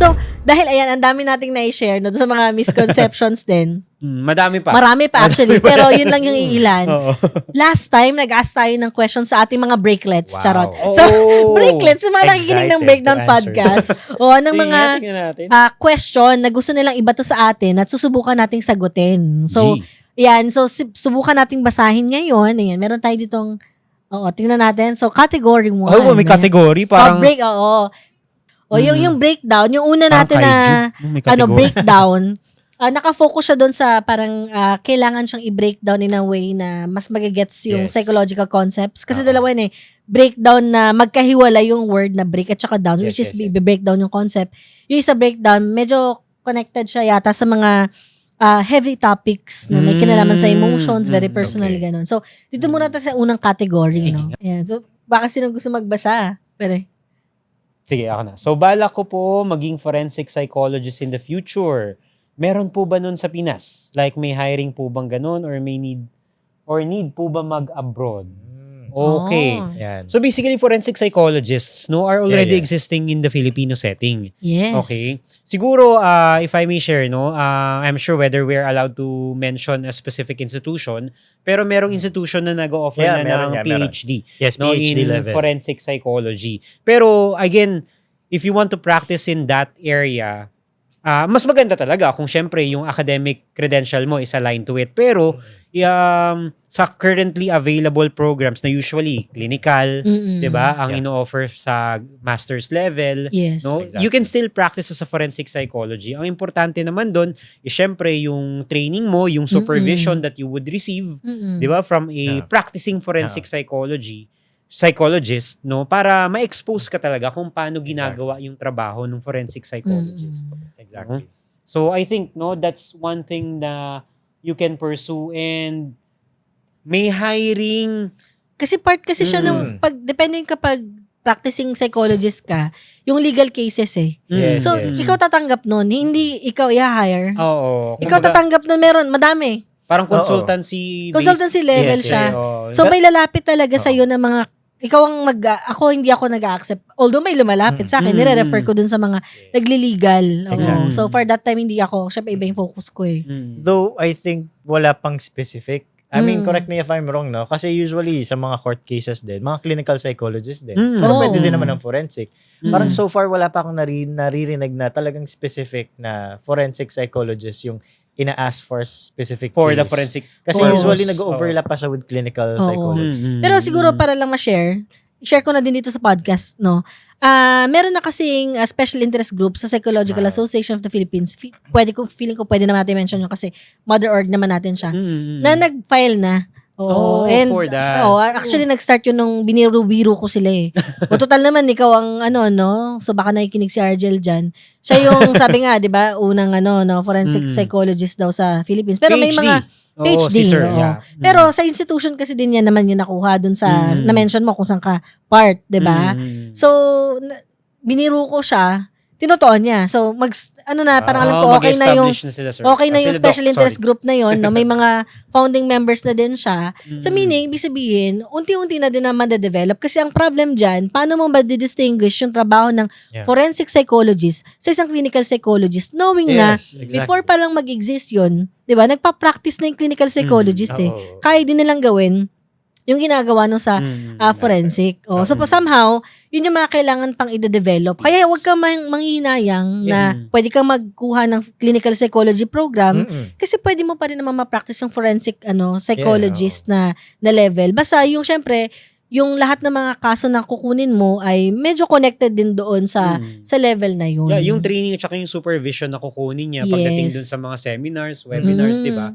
So, dahil ayan, ang dami nating na-share no, sa mga misconceptions din. Madami pa. Marami pa actually, pero yun lang yung iilan. Oo. Last time, nag-ask tayo ng questions sa ating mga breaklets. Wow. Charot. Oh. So, breaklets, yung mga nakikinig ng Excited Breakdown to answer. Podcast. O, ng Sige, mga tingnan natin. question na gusto nilang ibato sa atin at susubukan nating sagutin. So, yan. So, subukan nating basahin ngayon. Ayan, meron tayo ditong, tingnan natin. So, category 1. Oh, may category. Parang, yung breakdown, yung una natin na, may category. breakdown, nakafocus siya doon sa parang kailangan siyang i-breakdown in a way na mas magigets yung Yes. psychological concepts. Kasi dalawa yun breakdown na magkahiwala yung word na break at saka down, Yes, which is yes. i-breakdown yung concept. Yung isa breakdown, medyo connected siya yata sa mga heavy topics na may kinalaman sa emotions, very personally okay. ganun. So, dito muna tayo sa unang category. No? Ayan. So, baka sinong gusto magbasa? Pwede. Sige, ako na. So, balak ko po maging forensic psychologist in the future. Meron po ba nun sa Pinas? Like, may hiring po bang ganun? Or may need po ba mag-abroad? Okay. Oh. Yan. So, basically, forensic psychologists are already Yeah. existing in the Filipino setting. Yes. Okay. Siguro, if I may share, I'm sure whether we're allowed to mention a specific institution, pero merong institution na nag-offer Yeah, na ng meron. PhD. Yes, PhD in level. forensic psychology. Pero, again, if you want to practice in that area, mas maganda talaga kung syempre yung academic credential mo is aligned to it. Pero, sa currently available programs na usually clinical, Mm-mm. 'di ba? Ang Yeah. ino-offer sa master's level, Yes. Exactly. you can still practice as a forensic psychology. Ang importante naman doon is syempre yung training mo, yung supervision that you would receive, Mm-mm. 'di ba, from a Yeah. practicing forensic psychologist, para ma-expose ka talaga kung paano ginagawa yung trabaho ng forensic psychologist. Exactly. So I think that's one thing na you can pursue, and may hiring. Kasi part kasi siya ng depending kapag practicing psychologist ka, yung legal cases Yes, So, yes. ikaw tatanggap nun, hindi ikaw i-hire. Oo. Ikaw tatanggap nun, madami. Parang consultancy Consultancy level Yes, siya. Oo. So, may lalapit talaga sa'yo ng mga, ikaw ang hindi ako nag-accept. Although may lumalapit sa akin, nire-refer ko dun sa mga nagliligal. Oo. Exactly. So, for that time, hindi ako, syempre iba yung focus ko Though I think wala pang specific. I mean, correct me if I'm wrong, no? Kasi usually sa mga court cases din, mga clinical psychologists din. Pero pwede din naman ng forensic. Parang so far wala pa akong naririnig na talagang specific na forensic psychologist yung ina-ask for specific For case. the forensic. Kasi course. usually nag-overlap pa siya with clinical psychology. Pero siguro para lang share ko na din dito sa podcast, no? Meron na kasing special interest group sa Psychological Association of the Philippines. Feeling ko pwede naman natin mention yun kasi mother org naman natin siya. Na nag-file na. Oh, for that. Actually nag-start yun nung biniru-biro ko sila O total naman ikaw ang so baka nakikinig si Argel dyan. Siya yung sabi nga, 'di ba, unang forensic psychologist daw sa Philippines. Pero may PhD. mga Oo, PhD. si sir, oo. yeah. Pero sa institution kasi din yan naman yung nakuha dun sa na-mention mo kung saan ka part, 'di ba? So biniro ko siya, tinutuon niya. So parang alam ko okay na yung mag-establish na sila, sir. okay na yung Sila, special Doc, interest sorry. group na yon, no? May mga founding members na din siya. So meaning, ibig sabihin, unti-unti na din naman na-develop. Kasi ang problem dyan, paano mo ma-distinguish yung trabaho ng forensic psychologist sa isang clinical psychologist, knowing na Yes, exactly. before pa lang mag-exist yun, di ba, nagpa-practice na yung clinical psychologist Oo. Kaya din nilang gawin yung ginagawa nung sa forensic. So somehow, yun yung mga kailangan pang i-develop. Kaya huwag kang manghihinayang na pwede kang magkuha ng clinical psychology program kasi pwede mo pa rin naman ma-practice yung forensic psychologist na level. Basta yung syempre, yung lahat ng mga kaso na kukunin mo ay medyo connected din doon sa level na yun. Yeah, yung training at saka yung supervision na kukunin niya pagdating dun sa mga seminars, webinars, di ba?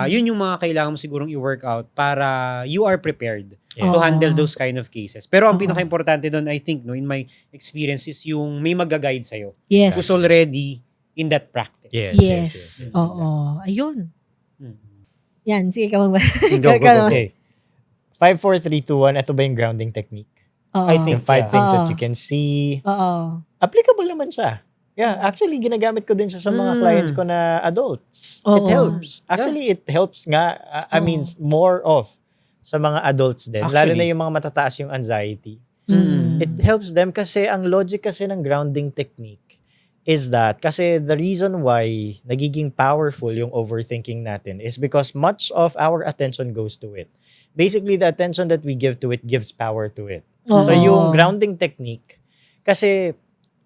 Yun yung mga kailangan mo sigurong i-work out para you are prepared to handle those kind of cases. Pero ang pinaka-importante doon, I think, in my experience, is yung may mag-guide sa'yo. Yes. Who's already in that practice. Yes. Oo. Ayun. Yan. Sige ka Go. Okay. 5, 4, 3, 2, 1. Ito ba yung grounding technique? I think, Yung 5 things that you can see. Oo. Applicable naman siya. Yeah, actually, ginagamit ko din siya sa mga clients ko na adults. Oo. It helps. Actually, it helps nga. I mean, more of sa mga adults din. Lalo na yung mga matataas yung anxiety. It helps them kasi ang logic kasi ng grounding technique is that kasi the reason why nagiging powerful yung overthinking natin is because much of our attention goes to it. Basically, the attention that we give to it gives power to it. Oo. So yung grounding technique, kasi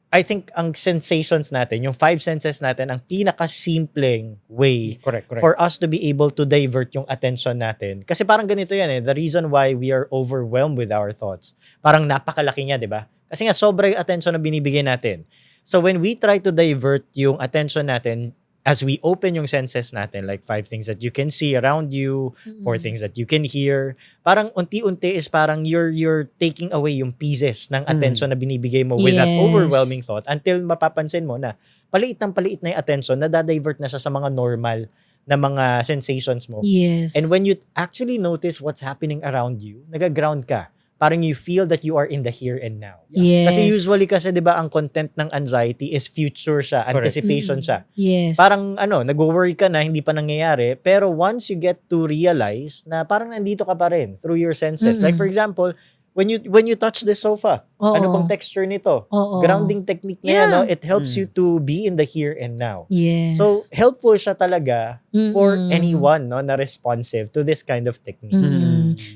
I think ang sensations natin, yung 5 senses natin, ang pinaka-simpleng way Correct. for us to be able to divert yung attention natin. Kasi parang ganito yan the reason why we are overwhelmed with our thoughts. Parang napakalaki niya, di ba? Kasi nga, sobrang attention na binibigay natin. So when we try to divert yung attention natin, as we open yung senses natin, like 5 things that you can see around you, 4 things that you can hear, parang unti-unti is parang you're taking away yung pieces ng attention na binibigay mo with that Yes. overwhelming thought until mapapansin mo na paliit na yung attention na dadivert na siya sa mga normal na mga sensations mo. Yes. And when you actually notice what's happening around you, nag-ground ka. Parang you feel that you are in the here and now. Yes. Kasi usually kasi 'di ba ang content ng anxiety is future siya, anticipation siya. Yes. Parang nag-worry ka na hindi pa nangyayari, pero once you get to realize na parang nandito ka pa rin through your senses. Like for example, when you touch the sofa, Oo. ano pong texture nito? Oo. Grounding technique Yeah. niya, it helps you to be in the here and now. Yes. So, helpful siya talaga for Mm-mm. anyone na responsive to this kind of technique.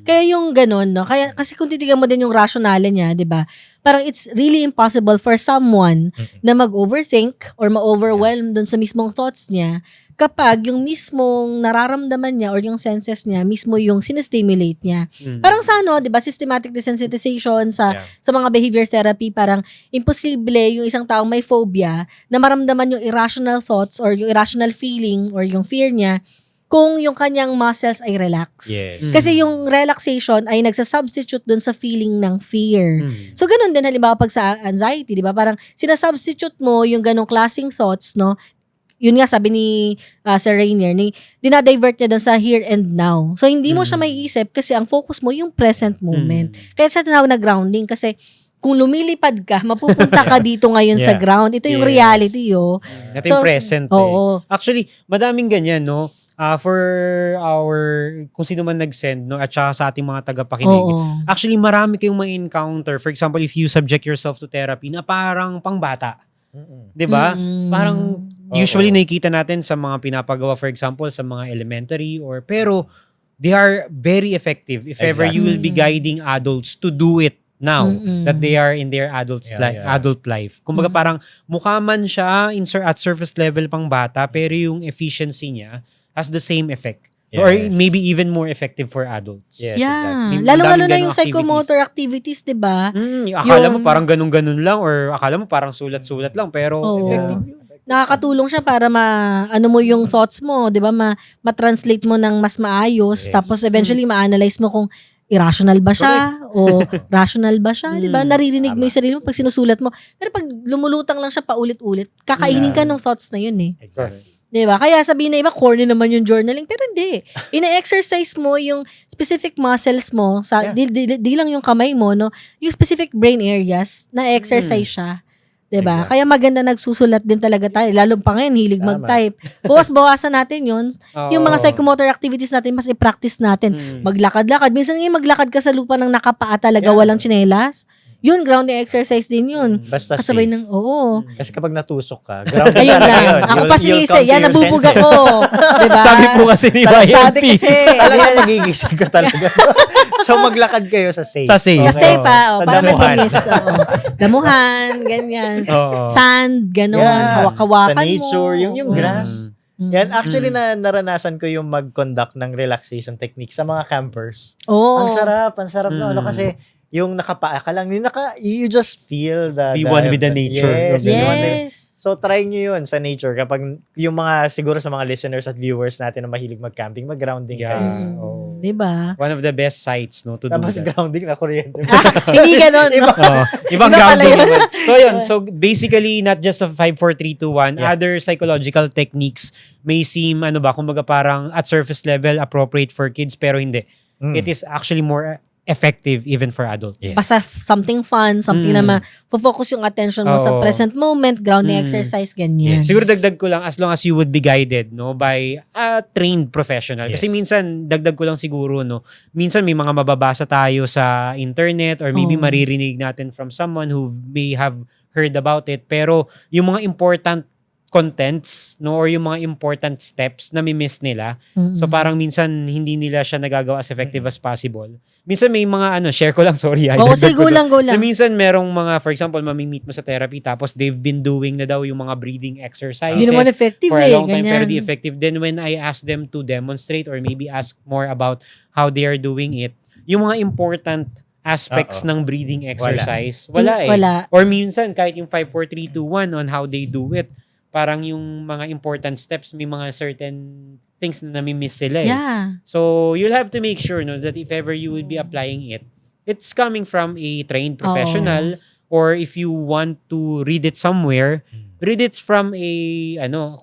Kaya yung ganun, no? Kaya, kasi kung titignan mo din yung rationale niya, di ba? Parang it's really impossible for someone na mag-overthink or ma-overwhelm dun sa mismong thoughts niya kapag yung mismong nararamdaman niya or yung senses niya mismo yung sinestimulate niya. Parang sa di ba, systematic desensitization sa mga behavior therapy, parang imposible yung isang taong may phobia na maramdaman yung irrational thoughts or yung irrational feeling or yung fear niya kung yung kanyang muscles ay relax. Yes. Kasi yung relaxation ay nagsasubstitute dun sa feeling ng fear. So, ganun din halimbawa pag sa anxiety, di ba? Parang sinasubstitute mo yung ganong klaseng thoughts, no? Yun nga sabi ni Sir Rainier, dinadivert niya dun sa here and now. So, hindi mo siya maiisip kasi ang focus mo yung present moment. Kaya siya tinawag na grounding kasi kung lumilipad ka, mapupunta ka dito ngayon sa ground. Ito yung reality, Ito yung present. Oo. Actually, madaming ganyan, no? For kung sino man nag-send, no, at saka sa ating mga tagapakinig. Oo. Actually, marami kayong ma-encounter. For example, if you subject yourself to therapy na parang pangbata. 'Di ba? Parang usually nakikita natin sa mga pinapagawa, for example, sa mga elementary pero they are very effective if ever you will be guiding adults to do it now that they are in their adult life. Kumbaga parang mukha man siya at surface level pang bata pero yung efficiency niya has the same effect. Yes. Or maybe even more effective for adults. Yes, Yeah. exactly. Lalo-lalo na Daming yung ganong psychomotor activities, di ba? Akala mo parang ganun-ganun lang or akala mo parang sulat-sulat lang pero Oo. effective yun. Nakakatulong siya para mo yung thoughts mo, 'di ba? Ma-translate mo ng mas maayos, Yes. tapos eventually ma-analyze mo kung irrational ba siya o rational ba siya, 'di ba? Naririnig mo yung sarili mo pag sinusulat mo. Pero pag lumulutang lang siya paulit-ulit, kakainin ka ng thoughts na yun eh. Exactly. 'Di ba? Kaya sabihin na iba, corny naman yung journaling, pero hindi. Ina-exercise mo yung specific muscles mo, di lang yung kamay mo, no? Yung specific brain areas na exercise siya. 'Di ba? Exactly. Kaya maganda nagsusulat din talaga tayo. Lalo pa ngayon, hilig Tama. mag-type. Bawas-bawasan natin yun. Yung mga psychomotor activities natin, mas i-practice natin. Maglakad-lakad. Minsan nga maglakad ka sa lupa ng nakapaa talaga, walang tsinelas. Yun, grounding exercise din yun. Basta Kasabay safe. ng, oo. Kasi kapag natusok ka, grounded Ayun talaga yun. lang. Ako pa You'll sinisi. come to Yan, your nabubog senses. ako. Diba? Sabi po kasi ni Sabi YMP. kasi. Talagang magigising ka talaga. So maglakad kayo sa safe. Sa safe. Sa safe, Sa para damuhan. malinis. Oo. Damuhan, ganyan. Oo. Sand, ganon. Yeah. Hawak-hawakan Sa nature, mo. yung grass. Yan, actually, naranasan ko yung mag-conduct ng relaxation technique sa mga campers. Oo. Ang sarap na kasi yung nakapaa ka lang, you just feel Be one with the nature. Yes. be one with- Yes. So, try nyo yun sa nature. Kapag yung siguro sa mga listeners at viewers natin na mahilig mag-camping, mag-grounding Yeah. kayo. Oh. Diba? One of the best sites, no, to Tapos do that. grounding na kuryente. Hindi ganon, no? Ibang Iba pala grounding yun. naman. So yun, so basically not just a 5, 4, 3, 2, 1, other psychological techniques may seem kumbaga parang at surface level appropriate for kids pero hindi. It is actually more effective even for adults. Yes. Basta something fun, something na ma-focus yung attention mo sa Oo. present moment, grounding exercise, ganyan. Yes. Siguro dagdag ko lang as long as you would be guided by a trained professional. Kasi Yes. minsan dagdag ko lang siguro minsan may mga mababasa tayo sa internet or maybe Oo. maririnig natin from someone who may have heard about it. Pero yung mga important contents, no, or yung mga important steps na mi-miss nila. So parang minsan hindi nila siya nagagawa as effective as possible. Minsan may mga share ko lang, sorry. Oo, sige, go lang. Na minsan merong mga, for example, mamimit mo sa therapy tapos they've been doing na daw yung mga breathing exercises Hindi naman effective for a long time ganyan. pero di effective. Then when I ask them to demonstrate or maybe ask more about how they are doing it, yung mga important aspects ng breathing exercise, wala eh. Wala. Or minsan kahit yung 5, 4, 3, 2, 1 on how they do it, parang yung mga important steps, may mga certain things na nami-miss sila eh. Yeah. So, you'll have to make sure no, that if ever you would be applying it, it's coming from a trained professional or if you want to read it somewhere, read it from a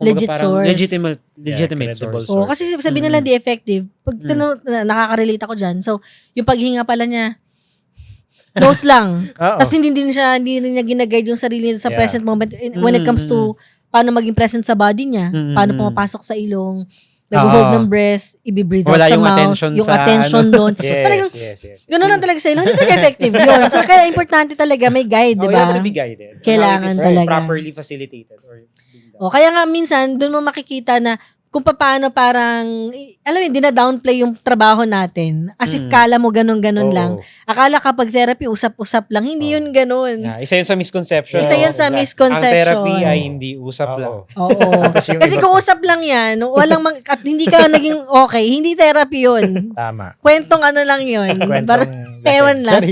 Legit source. legitimate credible source. Oo, kasi sabi nila di effective. Pag nakaka-relate ako dyan. So, yung paghinga pala niya, nose lang. Tapos hindi rin niya ginaguide yung sarili niya sa present moment when it comes to paano maging present sa body niya, paano pumapasok sa ilong, nag-hold ng breath, i-breathe out Wala sa yung mouth, attention yung sa attention doon. Talagang, Yes. gano'n lang talaga sa ilong. Hindi talaga effective yun. So, kaya importante talaga may guide, di You have ba? to be guided. Kailangan How it is talaga. properly facilitated. Kaya nga minsan, doon mo makikita na kung paano parang, alam mo, dina-downplay yung trabaho natin. As if kala mo ganun-ganun lang. Akala kapag therapy, usap-usap lang. Hindi yun ganun. Yeah, isa yun sa misconception. Isa yan sa misconception. Ang therapy ay hindi usap lang. Oo. Kasi kung usap lang yan, at hindi ka naging okay, hindi therapy yun. Tama. Kwentong lang yun. Kwentong Ewan lang.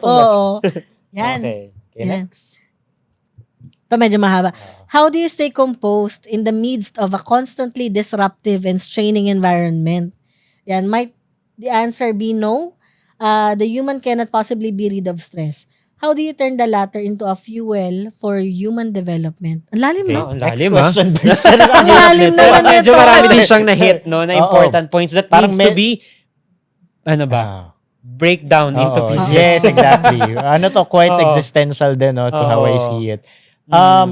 Oo. Yan. Okay, Yan. next. Ito medyo mahaba. How do you stay composed in the midst of a constantly disruptive and straining environment? Yan, might the answer be no? The human cannot possibly be rid of stress. How do you turn the latter into a fuel for human development? Ang lalim, no? Ang Next lalim, question. Ang lalim naman Medyo ito. marami din siyang na-hit, no? Na Oo. important points that Parang needs to be, break down into pieces. Yes, exactly. Quite existential din, no, to how I see it.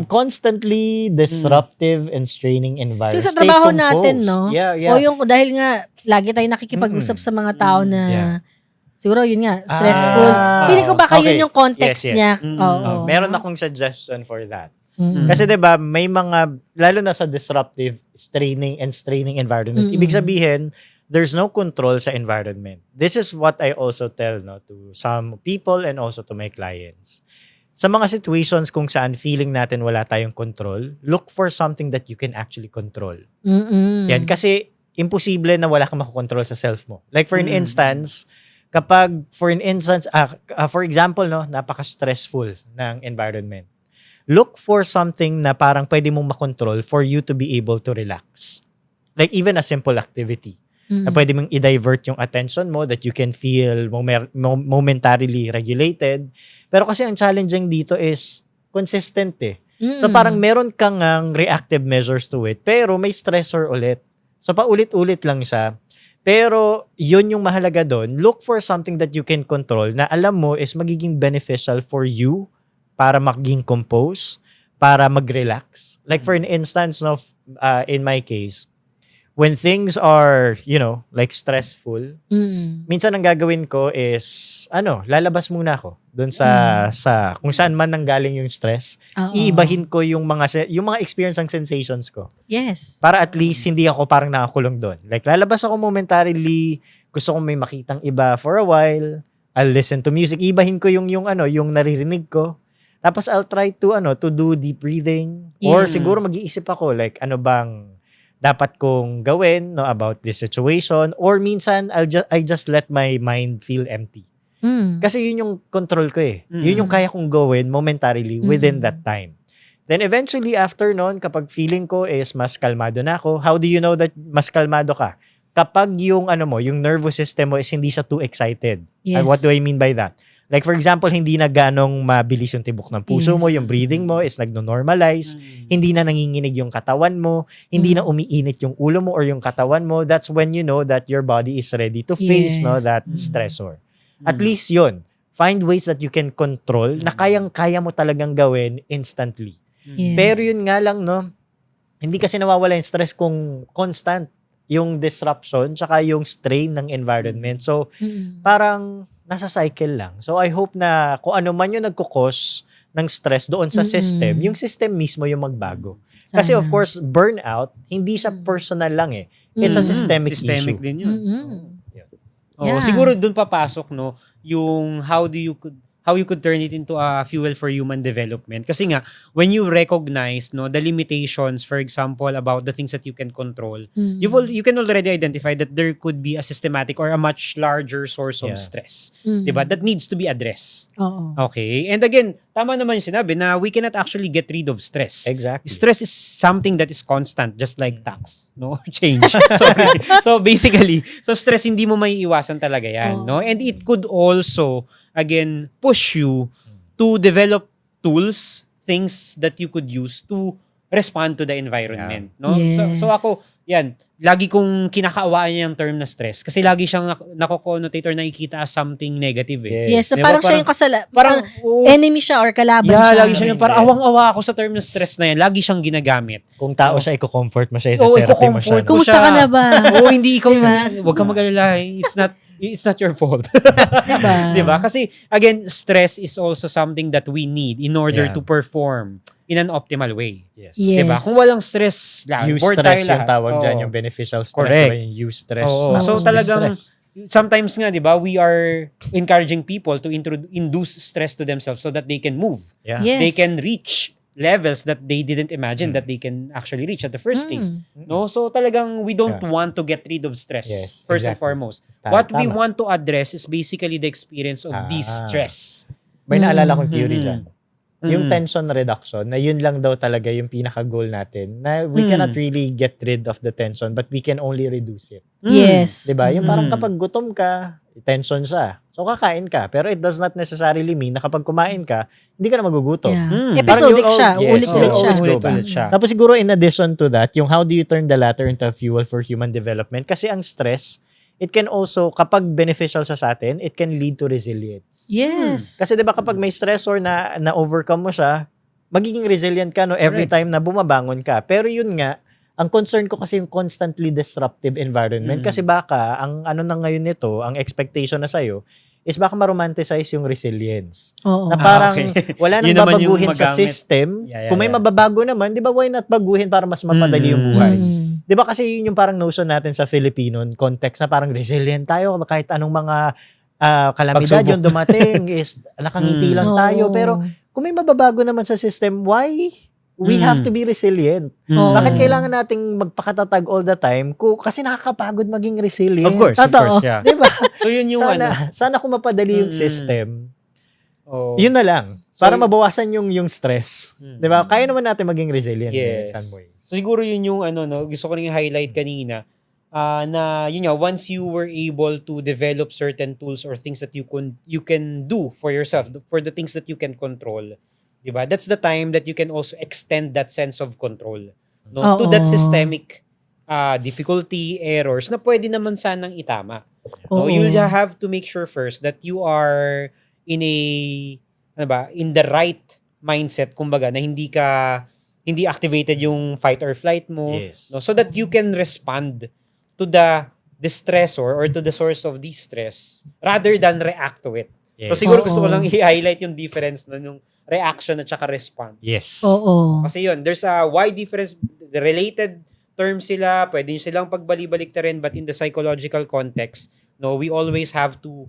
Constantly disruptive and straining environment. So, sa Stay trabaho composed. natin, no? Yeah. O yung, dahil nga, lagi tayo nakikipag-usap sa mga tao na, siguro yun nga, stressful. Feeling ko baka yun yung context Yes. niya. Meron akong suggestion for that. Kasi 'di ba, may mga lalo na sa disruptive straining environment. Ibig sabihin, there's no control sa environment. This is what I also tell to some people and also to my clients. Sa mga situations kung saan feeling natin wala tayong control, look for something that you can actually control. Yan, kasi imposible na wala kang makokontrol sa self mo. Like for instance, for example, napaka-stressful ng environment. Look for something na parang pwede mong makontrol for you to be able to relax. Like even a simple activity. Na pwede mong i-divert yung attention mo that you can feel momentarily regulated. Pero kasi ang challenging dito is consistent eh. So parang meron kang reactive measures to it, pero may stressor ulit. So paulit-ulit lang siya. Pero yun yung mahalaga doon. Look for something that you can control na alam mo is magiging beneficial for you para maging compose, para mag-relax. Like for an instance, in my case, when things are, like stressful, minsan ang gagawin ko is, lalabas muna ako doon sa kung saan man nanggaling yung stress. Iibahin ko yung mga experience ng sensations ko. Yes. Para at least hindi ako parang nakakulong doon. Like lalabas ako momentarily, gusto kong may makitang iba for a while, I'll listen to music, ibahin ko yung naririnig ko. Tapos I'll try to do deep breathing, or siguro mag-iisip ako like ano bang dapat kong gawin about this situation, or minsan I just let my mind feel empty. Kasi yun yung control ko eh. Yun yung kaya kong gawin momentarily within that time. Then eventually after noon, kapag feeling ko is mas kalmado na ako, how do you know that mas kalmado ka? Kapag yung yung nervous system mo is hindi siya too excited. Yes. And what do I mean by that? Like for example, hindi na ganong mabilis yung tibok ng puso mo, yung breathing mo is nagno-normalize, hindi na nanginginig yung katawan mo, hindi na umiinit yung ulo mo or yung katawan mo. That's when you know that your body is ready to face that stressor. At least yun. Find ways that you can control na kayang-kaya mo talagang gawin instantly. Yes. Pero yun nga lang, hindi kasi nawawala yung stress kung constant yung disruption tsaka yung strain ng environment. So, parang nasa cycle lang. So, I hope na kung ano man yung nagkukos ng stress doon sa system, yung system mismo yung magbago. Kasi of course, burnout, hindi siya personal lang eh. It's a systemic issue. din yun. Yeah. Siguro doon papasok no yung how you could turn it into a fuel for human development. Kasi nga when you recognize no the limitations, for example, about the things that you can control, you can already identify that there could be a systematic or a much larger source of stress, 'di ba? That needs to be addressed. Oo. Okay? And again, tama naman yung sinabi na we cannot actually get rid of stress. Exactly. Stress is something that is constant, just like tax, no? Change. Sorry. So basically, stress hindi mo maiiwasan talaga yan, no? And it could also, again, push you to develop tools, things that you could use to respond to the environment, no? Yes. So ako, yan, lagi kong kinakaawaan yung term na stress kasi lagi siyang nako-connotate or nakikita as something negative eh. Yes, so Diba? parang siya yung parang oh, enemy siya or kalaban yeah, siya. lagi siya yung parang awang-awa ako sa term na stress na yan. Lagi siyang ginagamit. Kung tao siya, i-comfort mo siya, Oo, i-therapy mo siya. i-comfort. Kumusta ka na ba? Oo, hindi ikaw Diba? yun. Huwag kang mag-alala. It's not your fault. Diba? Diba? Kasi, again, stress is also something that we need in order Yeah. to perform in an optimal way. Yes. Yes. Diba? Kung walang stress, bored Eustress tayo yung lahat. tawag dyan, Oo. yung beneficial stress Correct. o yung eustress. Oo. Tapos So talagang, distress. sometimes nga, di ba, we are encouraging people to induce stress to themselves so that they can move. Yeah. Yes. They can reach levels that they didn't imagine that they can actually reach at the first place. No? So talagang we don't want to get rid of stress Yes, first and exactly. foremost. Tama. What we want to address is basically the experience of this stress. May naalala kong theory dyan. Mm. Yung tension reduction, na yun lang daw talaga yung pinaka-goal natin, na we cannot really get rid of the tension, but we can only reduce it. Yes. Diba? Yung parang kapag gutom ka, tension siya. So kakain ka. Pero it does not necessarily mean na kapag kumain ka, hindi ka na magugutom. Yeah. Mm. Episodic Parang siya. yes, Ulit-ulit siya. always go back. Ulit siya. Tapos siguro in addition to that, yung how do you turn the latter into a fuel for human development? Kasi ang stress, it can also, kapag beneficial siya sa atin, it can lead to resilience. Yes. Kasi 'di ba kapag may stressor na overcome mo siya, magiging resilient ka no every time na bumabangon ka. Pero yun nga, ang concern ko kasi yung constantly disruptive environment kasi baka ang ano na ngayon nito, ang expectation na sa'yo is baka ma-romanticize yung resilience. Oo. Na parang okay. wala nang Yun naman yung babaguhin sa magamit. system. Yeah, Kung may mababago naman, 'di ba why not baguhin para mas mapadali yung buhay? Mm. 'Di ba kasi yun yung parang notion natin sa Filipino context na parang resilient tayo kahit anong mga kalamidad Pagsubok. yung dumating is nakangiti lang tayo. Oo. Pero kung may mababago naman sa system, why we have to be resilient? Oo. Bakit kailangan nating magpakatatag all the time? Kasi nakakapagod maging resilient. Of course, Totoo. yeah. 'Di ba? So yun yung Sana kung mapadali yung system, Oh. yun na lang. So, Para mabawasan yung stress. 'Di ba? Kaya naman natin maging resilient Yes. in some way. So siguro yun yung gusto ko rin i-highlight kanina na yun nga, once you were able to develop certain tools or things that you can do for yourself, for the things that you can control, diba? That's the time that you can also extend that sense of control to that Oo. systemic difficulty, errors na pwede naman sanang itama. No, Oo. you'll have to make sure first that you are in the right mindset, kumbaga, na hindi activated yung fight or flight mo, Yes. no, so that you can respond to the stressor or to the source of distress rather than react to it. So Yes. siguro Oo. gusto ko lang i-highlight yung difference na yung reaction at saka response. Yes. Oo. Kasi yun, there's a wide difference. The related terms sila, pwede nyo silang pagbali-balik ta rin, but in the psychological context, no, we always have to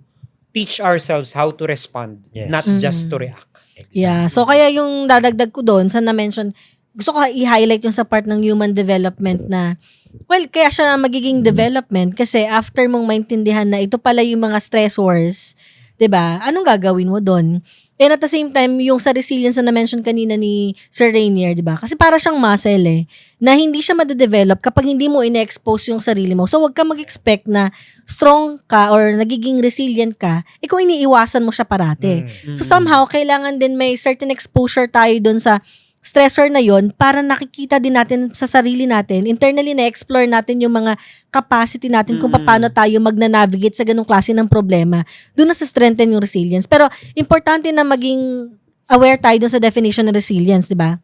teach ourselves how to respond, Yes. not just to react. Yeah. So kaya yung dadagdag ko doon sa na-mention, gusto ko i-highlight yung sa part ng human development na, well, kaya siya magiging development kasi after mong maintindihan na ito pala yung mga stressors, 'di ba? Anong gagawin mo doon? And at the same time, yung sa resilience na na-mention kanina ni Sir Rainier, 'di ba? Kasi para siyang muscle na hindi siya ma-develop kapag hindi mo ine-expose yung sarili mo. So wag ka mag-expect na strong ka or nagiging resilient ka, kung iniiwasan mo siya parati. So somehow kailangan din may certain exposure tayo doon sa stressor na yon para nakikita din natin sa sarili natin, internally na-explore natin yung mga capacity natin kung paano tayo magna-navigate sa ganung klase ng problema. Doon na sa strengthen yung resilience. Pero importante na maging aware tayo dun sa definition ng resilience, di ba?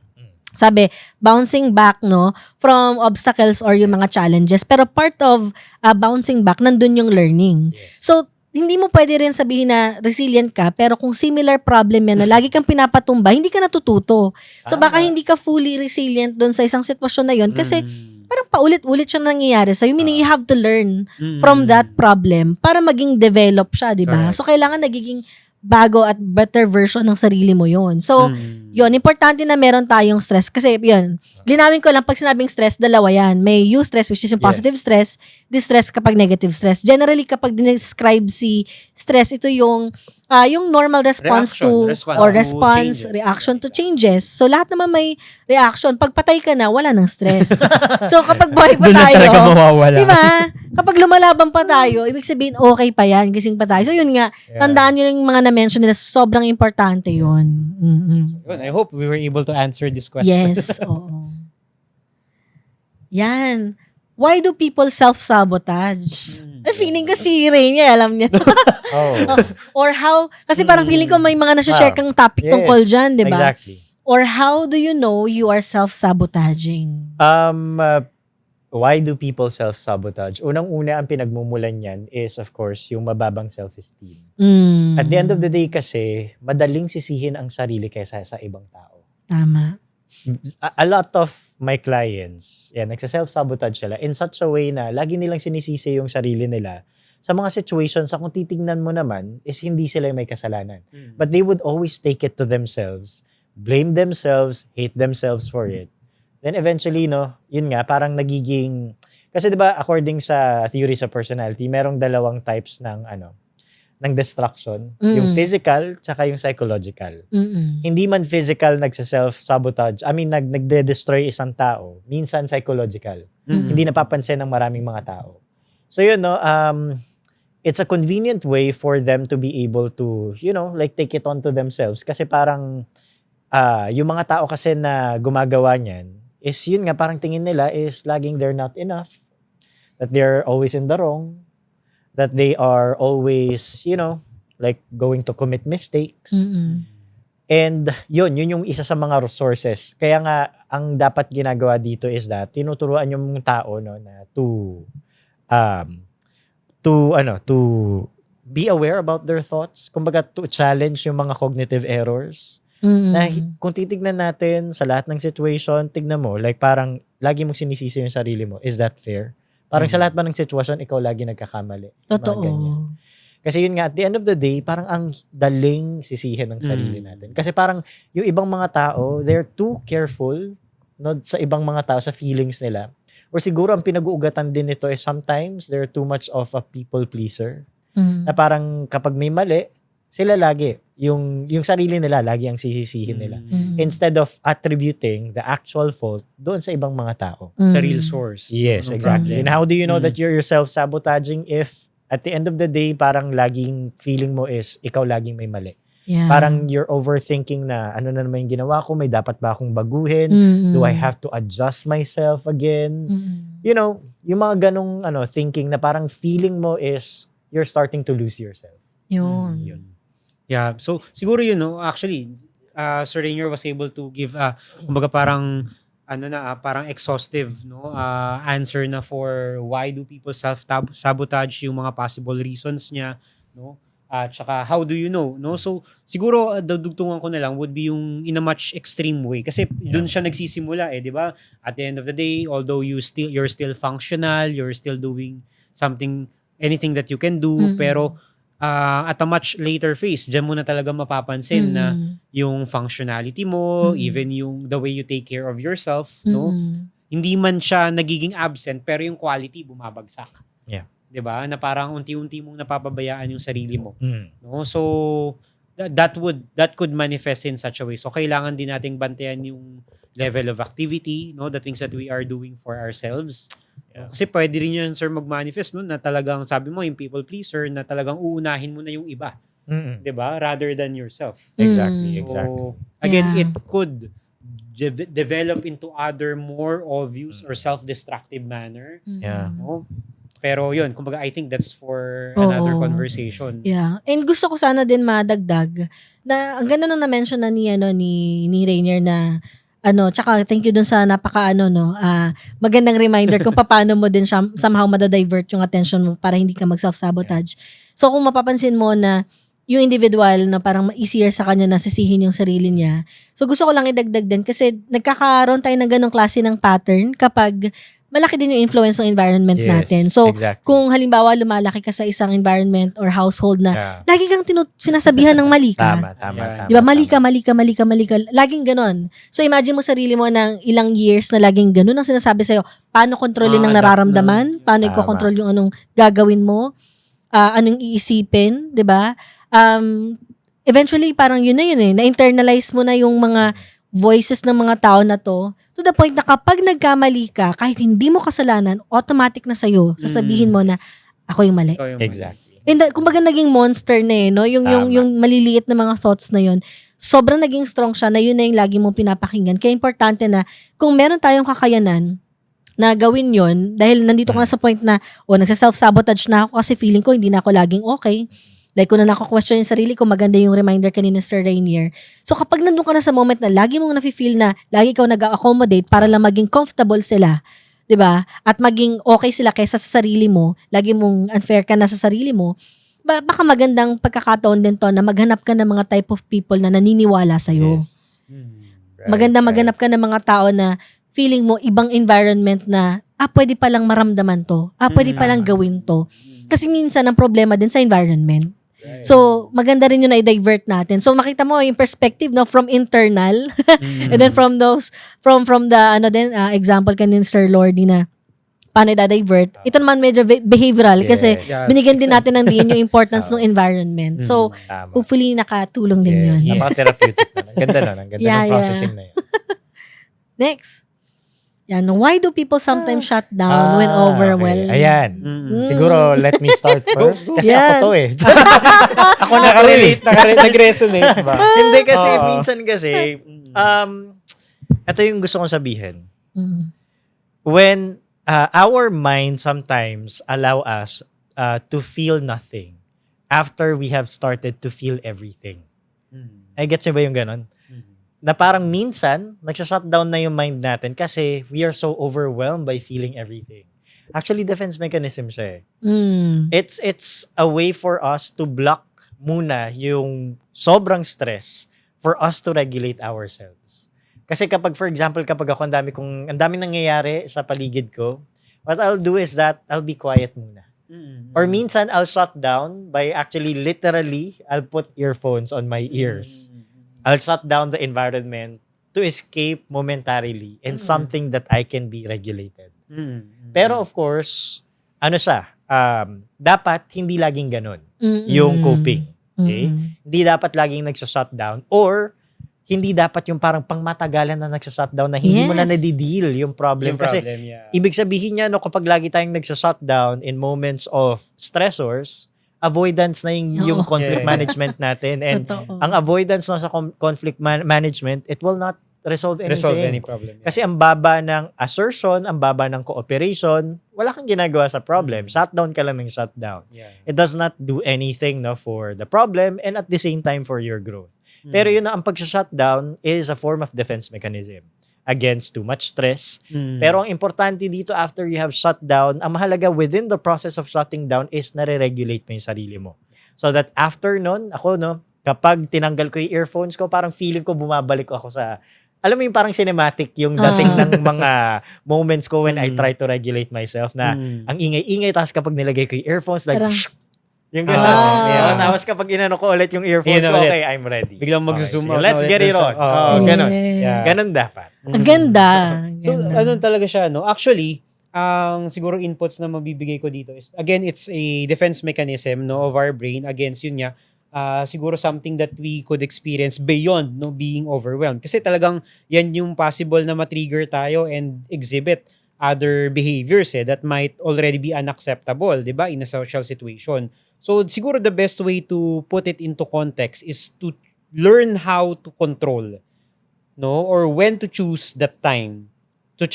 Sabi, bouncing back from obstacles or yung mga challenges. Pero part of bouncing back, nandun yung learning. Yes. So, hindi mo pwede rin sabihin na resilient ka, pero kung similar problem yan na lagi kang pinapatumba, hindi ka natututo. So baka hindi ka fully resilient doon sa isang sitwasyon na yon kasi parang paulit-ulit siyang nangyayari sa'yo. Meaning, you have to learn from that problem para maging develop siya, di ba? Correct. So kailangan nagiging bago at better version ng sarili mo yon. So, yun, importante na meron tayong stress. Kasi, yun, linawin ko lang, pag sinabing stress, dalawa yan. May eustress, which is yung positive stress, distress kapag negative stress. Generally, kapag describe si stress, ito yung normal response reaction to changes. So, lahat naman may reaction. Pag patay ka na, wala nang stress. So, kapag buhay pa Doon na tayo, talaga mawawala. di ba? Kapag lumalaban pa tayo, ibig sabihin, okay pa yan, gising pa tayo. So, yun nga, tandaan nyo yung mga na-mention nila, sobrang importante yun. Yun, I hope we were able to answer this question. Yes, oo. Yan. Why do people self-sabotage? Feeling ko si Rainier, alam niya. Or how, kasi parang feeling ko may mga nasa-share kang topic tungkol dyan, di ba? Exactly. Or how do you know you are self-sabotaging? Why do people self-sabotage? Unang-una, ang pinagmumulan yan is, of course, yung mababang self-esteem. At the end of the day kasi, madaling sisihin ang sarili kaysa sa ibang tao. Tama. A lot of my clients, nagsa-self-sabotage sila in such a way na lagi nilang sinisisi yung sarili nila sa mga situations na kung titignan mo naman is hindi sila may kasalanan. But they would always take it to themselves, blame themselves, hate themselves for it. Then eventually, yun nga, parang nagiging, kasi diba, according sa theory sa personality, merong dalawang types ng destruction. Yung physical, tsaka yung psychological. Hindi man physical nagsa-self-sabotage. I mean, nagde-destroy isang tao. Minsan psychological. Hindi napapansin ng maraming mga tao. So yun, it's a convenient way for them to be able to, take it onto themselves. Kasi parang, yung mga tao kasi na gumagawa niyan, is yun nga, parang tingin nila is laging they're not enough. That they're always in the wrong. That they are always, going to commit mistakes. And yun yung isa sa mga resources. Kaya nga, ang dapat ginagawa dito is that, tinuturuan yung tao, na to be aware about their thoughts. Kumbaga, to challenge yung mga cognitive errors. Na kung titignan natin sa lahat ng situation, tignan mo, like parang, lagi mong sinisisi yung sarili mo. Is that fair? Parang sa lahat ba ng sitwasyon, ikaw lagi nagkakamali. Totoo. Kasi yun nga, at the end of the day, parang ang daling sisihin ng sarili natin. Kasi parang yung ibang mga tao, they're too careful sa ibang mga tao, sa feelings nila. Or siguro ang pinag-uugatan din nito is sometimes they're too much of a people pleaser. Na parang kapag may mali, sila lagi. Yung sarili nila, lagi ang sisisihin nila. Instead of attributing the actual fault doon sa ibang mga tao. Sa real source. Yes, exactly. And how do you know that you're self-sabotaging if at the end of the day, parang laging feeling mo is ikaw laging may mali. Yeah. Parang you're overthinking na ano na naman yung ginawa ko, may dapat ba akong baguhin? Do I have to adjust myself again? Yung mga ganong thinking na parang feeling mo is you're starting to lose yourself. Yun. Yeah, so siguro actually, Sir Rainier was able to give kumbaga parang parang exhaustive answer na for why do people self-sabotage, yung mga possible reasons niya, at saka how do you know, so siguro dudugtungan ko na lang would be yung in a much extreme way kasi dun siya nagsisimula di ba? At the end of the day, although you're still functional, you're still doing anything that you can do, pero at a much later phase, dyan mo na talaga mapapansin na yung functionality mo, even yung the way you take care of yourself, hindi man siya nagiging absent, pero yung quality bumabagsak. Yeah. 'Di ba? Na parang unti-unti mong napapabayaan yung sarili mo. So that could manifest in such a way. So kailangan din nating bantayan yung level of activity, the things that we are doing for ourselves. Yeah. Kasi pwede rin yan, sir, mag-manifest na talagang sabi mo yung people pleaser, na talagang uunahin mo na yung iba. 'Di ba? Rather than yourself. Exactly. So again, it could develop into other more obvious or self-destructive manner. Yeah. Pero yun, kumbaga I think that's for another conversation. Yeah. And gusto ko sana din madagdag na ang ganda nung na-mention na ni Rainier na tsaka thank you dun sa magandang reminder kung paano mo din siya somehow madadivert yung attention mo para hindi ka mag-self-sabotage. So kung mapapansin mo na yung individual na parang easier sa kanya na sisihin yung sarili niya. So gusto ko lang idagdag din kasi nagkakaroon tayo ng ganong klase ng pattern kapag malaki din yung influence ng environment natin. So kung halimbawa lumalaki ka sa isang environment or household na lagi kang sinasabihan ng mali ka. Tama. Di ba? Mali ka. Laging ganon. So imagine mo sarili mo ng ilang years na laging ganon ang sinasabi sa'yo. Paano kontrolin ang nararamdaman? Paano i-control yung anong gagawin mo? Anong iisipin? Di ba? Eventually, parang yun na-internalize mo na yung mga voices ng mga tao na to the point na kapag nagkamali ka, kahit hindi mo kasalanan, automatic na sa'yo, sasabihin mo na, ako yung mali. Exactly. And kumbaga naging monster na no? Yung maliliit na mga thoughts na yun, sobrang naging strong siya na yun na yung lagi mong pinapakinggan. Kaya importante na, kung meron tayong kakayanan, na gawin yon dahil nandito ka na sa point na, nagsa-self-sabotage na ako kasi feeling ko hindi na ako laging okay. Like kung na nako-question yung sarili ko, maganda yung reminder kanina Sir Rainier. So kapag nandun ka na sa moment na lagi mong nafe-feel na lagi ikaw nag-accommodate para lang maging comfortable sila, 'di ba? At maging okay sila kaysa sa sarili mo, lagi mong unfair ka na sa sarili mo, baka magandang pagkakataon din to na maghanap ka ng mga type of people na naniniwala sa'yo. Yes. Maghanap ka ng mga tao na feeling mo ibang environment na pwede palang maramdaman to. Pwede palang gawin to. Kasi minsan ang problema din sa environment. So, maganda rin yung na-divert natin. So, makita mo yung perspective from internal and then from the example kanina Sir Lordy na paano i-divert. Ito naman medyo behavioral kasi binigyan din natin ng diin yung importance ng environment. So, hopefully nakatulong din yun. Napaka-therapeutic na. Ang ganda nun. Ang ganda ng processing na yun. Next. Yan. Why do people sometimes shut down when overwhelmed? Okay. Ayan. Siguro, let me start first. Kasi ako to ako nag-resonate ba? Hindi kasi, minsan kasi, ito yung gusto kong sabihin. When our mind sometimes allow us to feel nothing after we have started to feel everything. Ay, gets niyo ba yung ganon? Na parang minsan, nagsha-shutdown na yung mind natin kasi we are so overwhelmed by feeling everything. Actually, defense mechanism siya eh. It's a way for us to block muna yung sobrang stress for us to regulate ourselves. Kasi kapag, for example, kapag ako ang daming nangyayari sa paligid ko, what I'll do is that I'll be quiet muna. Or minsan, I'll shut down by actually literally, I'll put earphones on my ears. I'll shut down the environment to escape momentarily and something that I can be regulated. Pero of course, dapat hindi laging ganun yung coping. Okay? Hindi dapat laging nagsa-shutdown or hindi dapat yung parang pangmatagalan na nagsa-shutdown na hindi mo na nadideal yung problem. Kasi ibig sabihin niya kapag lagi tayong nagsa-shutdown in moments of stressors, avoidance na yung conflict management natin. And ang avoidance na sa conflict management, it will not resolve any problem. Kasi ang baba ng assertion, ang baba ng cooperation, wala kang ginagawa sa problem. Shutdown ka lang ng shutdown. It does not do anything for the problem and at the same time for your growth. Pero yun na, ang pag-shutdown is a form of defense mechanism against too much stress. Pero ang importante dito after you have shut down, ang mahalaga within the process of shutting down is nare-regulate mo yung sarili mo. So that after nun, kapag tinanggal ko yung earphones ko, parang feeling ko bumabalik ako sa, alam mo yung parang cinematic yung dating ng mga moments ko when I try to regulate myself na ang ingay-ingay, tapos kapag nilagay ko yung earphones, like, yung gano'n. Tapos kapag inano ko ulit yung earphones ko, okay, I'm ready. Biglang mag-zoom out. Let's get it on. Gano'n. Gano'n dapat. Ang ganda. So, ano talaga siya, no? Actually, ang siguro inputs na mabibigay ko dito is, again, it's a defense mechanism of our brain against yun nga, siguro something that we could experience beyond being overwhelmed. Kasi talagang yan yung possible na matrigger tayo and exhibit other behaviors that might already be unacceptable, di ba, in a social situation. So, siguro the best way to put it into context is to learn how to control, or when to choose that time to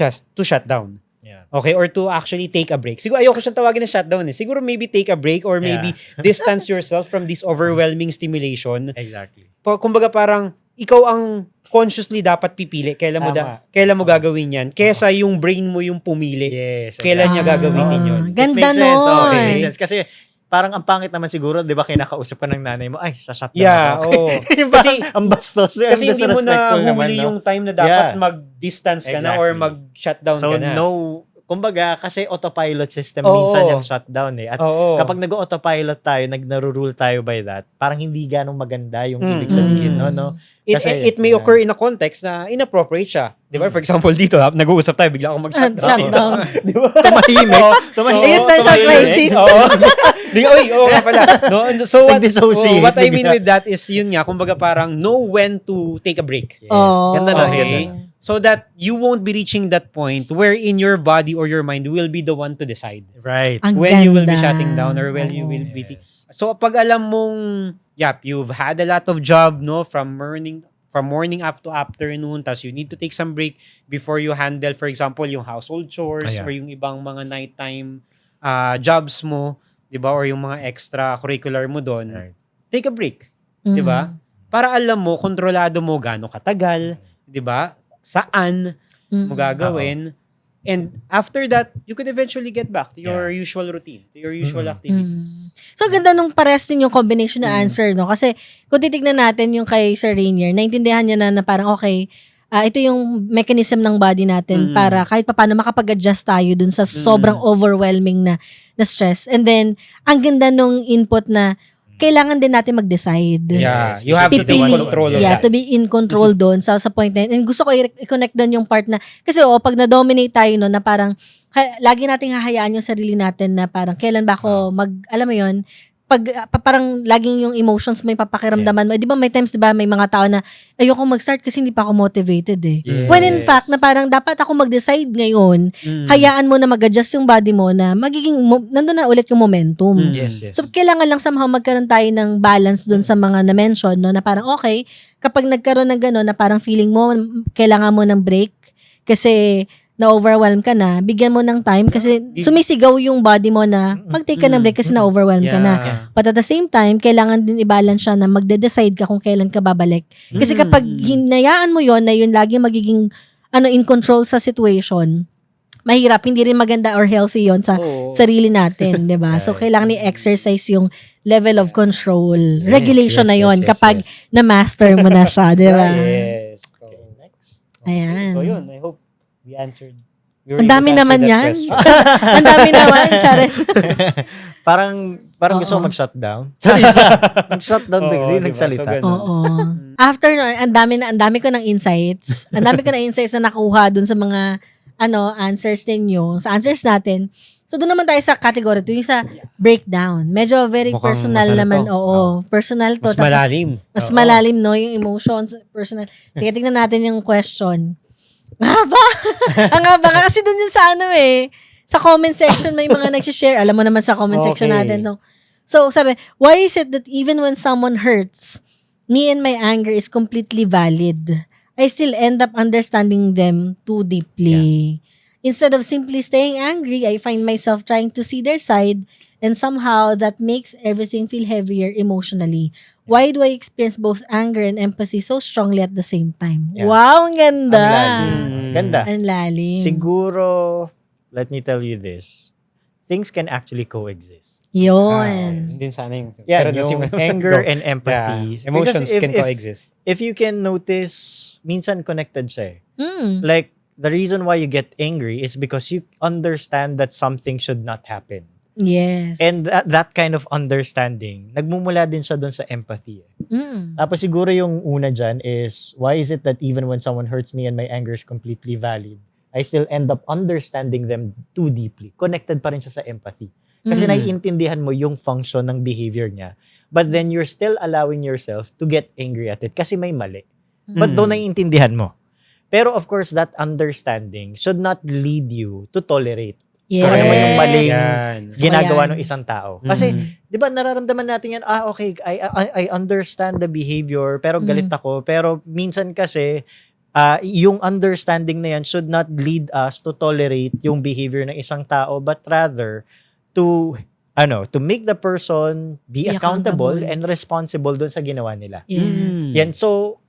shut down. Yeah. Okay, or to actually take a break. Siguro ayoko siyang tawagin na shutdown eh. Siguro maybe take a break or maybe distance yourself from this overwhelming stimulation. Exactly. Kumbaga parang ikaw ang consciously dapat pipili kailan mo gagawin yan kesa yung brain mo yung pumili Yes. kailan niya gagawin yun. Ganda It makes sense. nun. It makes sense. Kasi parang ang pangit naman siguro, di ba, kinakausap ka ng nanay mo, ay, sa-shutdown Yeah, ako. oo. Kasi, ang bastos. Kasi hindi mo na disrespectful naman, huli no? yung time na dapat Yeah. mag-distance ka na or Exactly. mag-shutdown So, ka na. kumbaga, kasi autopilot system Oo. minsan yung shutdown eh. At Oo. kapag nag-autopilot tayo, nag-narurule tayo by that, parang hindi ganong maganda yung ibig sabihin, no? It may occur in a context na inappropriate siya. Di ba? For example, dito, nag-uusap tayo, bigla akong mag-shutdown. Shutdown. Di ba? Tumahimik. Existential crisis. Oo nga pala. No? So, Nag-dissociate. what I mean with that is, yun nga, kumbaga parang know when to take a break. Yes. Oo. Ganda na, Okay? ganda. So that you won't be reaching that point wherein your body or your mind will be the one to decide Right. Ang when you will be ganda. shutting down or when you will be Yes. So pag alam mong you've had a lot of job no from morning up to afternoon, tas you need to take some break before you handle, for example, yung household chores Ayan. or yung ibang mga nighttime jobs mo, 'di ba, or yung mga extracurricular mo doon. Right. Take a break, 'di ba? Para alam mo, kontrolado mo gaano katagal, 'di ba? Saan mo gagawin. And after that, you could eventually get back to your usual routine, to your usual activities. So, ganda nung pares din yung combination na answer, no? Kasi, kung titignan natin yung kay Sir Rainier, naintindihan niya na parang, okay, ito yung mechanism ng body natin para kahit paano makapag-adjust tayo dun sa sobrang overwhelming na stress. And then, ang ganda nung input na kailangan din natin mag-decide. Yeah, you have to take Pipili- control of yeah, that. to be in control doon sa point na yun. And gusto ko i-connect doon yung part na, kasi pag na-dominate tayo no, na parang, lagi nating hahayaan yung sarili natin na parang, kailan ba ako alam mo yun, parang laging yung emotions mo yung papakiramdaman mo. Di ba may times, di ba, may mga tao na ayoko mag-start kasi hindi pa ako motivated eh. Yes. When in fact, na parang dapat ako mag-decide ngayon, hayaan mo na mag-adjust yung body mo na magiging, nandun na ulit yung momentum. Yes. So, kailangan lang somehow magkaroon tayo ng balance dun sa mga na-mention, no, na parang okay, kapag nagkaroon ng gano'n na parang feeling mo, kailangan mo ng break kasi na-overwhelm ka na, bigyan mo ng time kasi sumisigaw yung body mo na mag-take ka ng break kasi na-overwhelm ka na. But at the same time, kailangan din i-balance siya na magde-decide ka kung kailan ka babalik. Kasi kapag hinayaan mo yon na yun lagi magiging in control sa situation, mahirap, hindi rin maganda or healthy yon sa sarili natin, 'di ba? So kailangan i-exercise yung level of control. Regulation na yon kapag na-master mo na siya, 'di ba? Yes. Okay, next. Ayan. So yun, I hope we answered. Ang dami naman yan. Ang dami naman, Charis. Parang gusto ko mag-shutdown. Mag-shutdown bigla, diba? nagsalita. So, ganun. Oo. After no, ang dami ko ng insights. Ang dami ko ng insights na nakuha dun sa mga answers ninyo, sa answers natin. So doon naman tayo sa category 2, yung sa breakdown. Medyo very Mukhang personal masarap naman. to. Oo, personal to. Mas Tapos, malalim. Mas malalim, no? Yung emotions, personal. Sige, tingnan natin yung question. Ang haba. Ang haba. Kasi doon yun sa sa comment section may mga nag-share. Alam mo naman sa comment section Okay. natin. No? So, sabi, why is it that even when someone hurts, me and my anger is completely valid? I still end up understanding them too deeply. Instead of simply staying angry, I find myself trying to see their side, and somehow that makes everything feel heavier emotionally. Why do I experience both anger and empathy so strongly at the same time? Yeah. Wow, ang ganda. Ang lalim. Ganda. Ang lalim. Siguro, let me tell you this. Things can actually coexist. Yun. Hindi sana yung... Yeah, pero yung nasimula- anger Go. and empathy. Yeah. Emotions Because can coexist. If you can notice, minsan connected siya eh. Mm. Like, the reason why you get angry is because you understand that something should not happen. Yes. And that kind of understanding, nagmumula din siya dun sa empathy. Mm. Tapos siguro yung una dyan is, why is it that even when someone hurts me and my anger is completely valid, I still end up understanding them too deeply. Connected pa rin siya sa empathy. Kasi naiintindihan mo yung function ng behavior niya. But then you're still allowing yourself to get angry at it kasi may mali. But though naiintindihan mo. Pero of course, that understanding should not lead you to tolerate Yes. kung ano man yung maling Yan. ginagawa Ayan. ng isang tao. Kasi, di ba, nararamdaman natin yan, okay, I understand the behavior, pero galit ako. Pero minsan kasi, yung understanding na yan should not lead us to tolerate yung behavior ng isang tao, but rather, to make the person be Be accountable accountable. and responsible dun sa ginawa nila. Yes. Yan, so,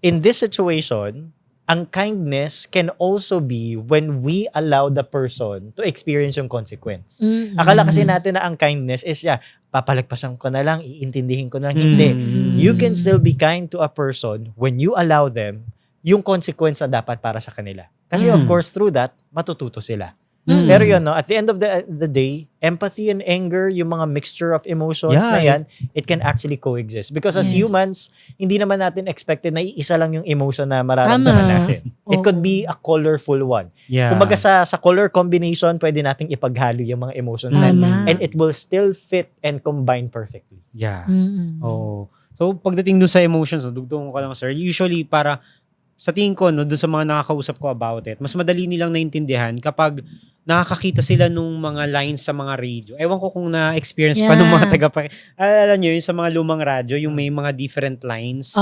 in this situation, ang kindness can also be when we allow the person to experience yung consequence. Akala kasi natin na ang kindness is, papalagpasan ko na lang, iintindihin ko na lang. Hindi. You can still be kind to a person when you allow them yung consequence na dapat para sa kanila. Kasi of course, through that, matututo sila. Pero yun, no, at the end of the day, empathy and anger, yung mga mixture of emotions na yan, it can actually coexist. Because as humans, hindi naman natin expected na isa lang yung emotion na mararamdaman natin. It could be a colorful one. Kumbaga sa color combination, pwede nating ipaghalo yung mga emotions na yan, and it will still fit and combine perfectly. Oo. So, pagdating dun sa emotions, dugtong ko lang, sir, usually sa tingin ko, no, doon sa mga nakakausap ko about it, mas madali nilang naintindihan kapag nakakakita sila nung mga lines sa mga radio. Ewan ko kung na-experience pa nung mga alam nyo, yung sa mga lumang radyo, yung may mga different lines.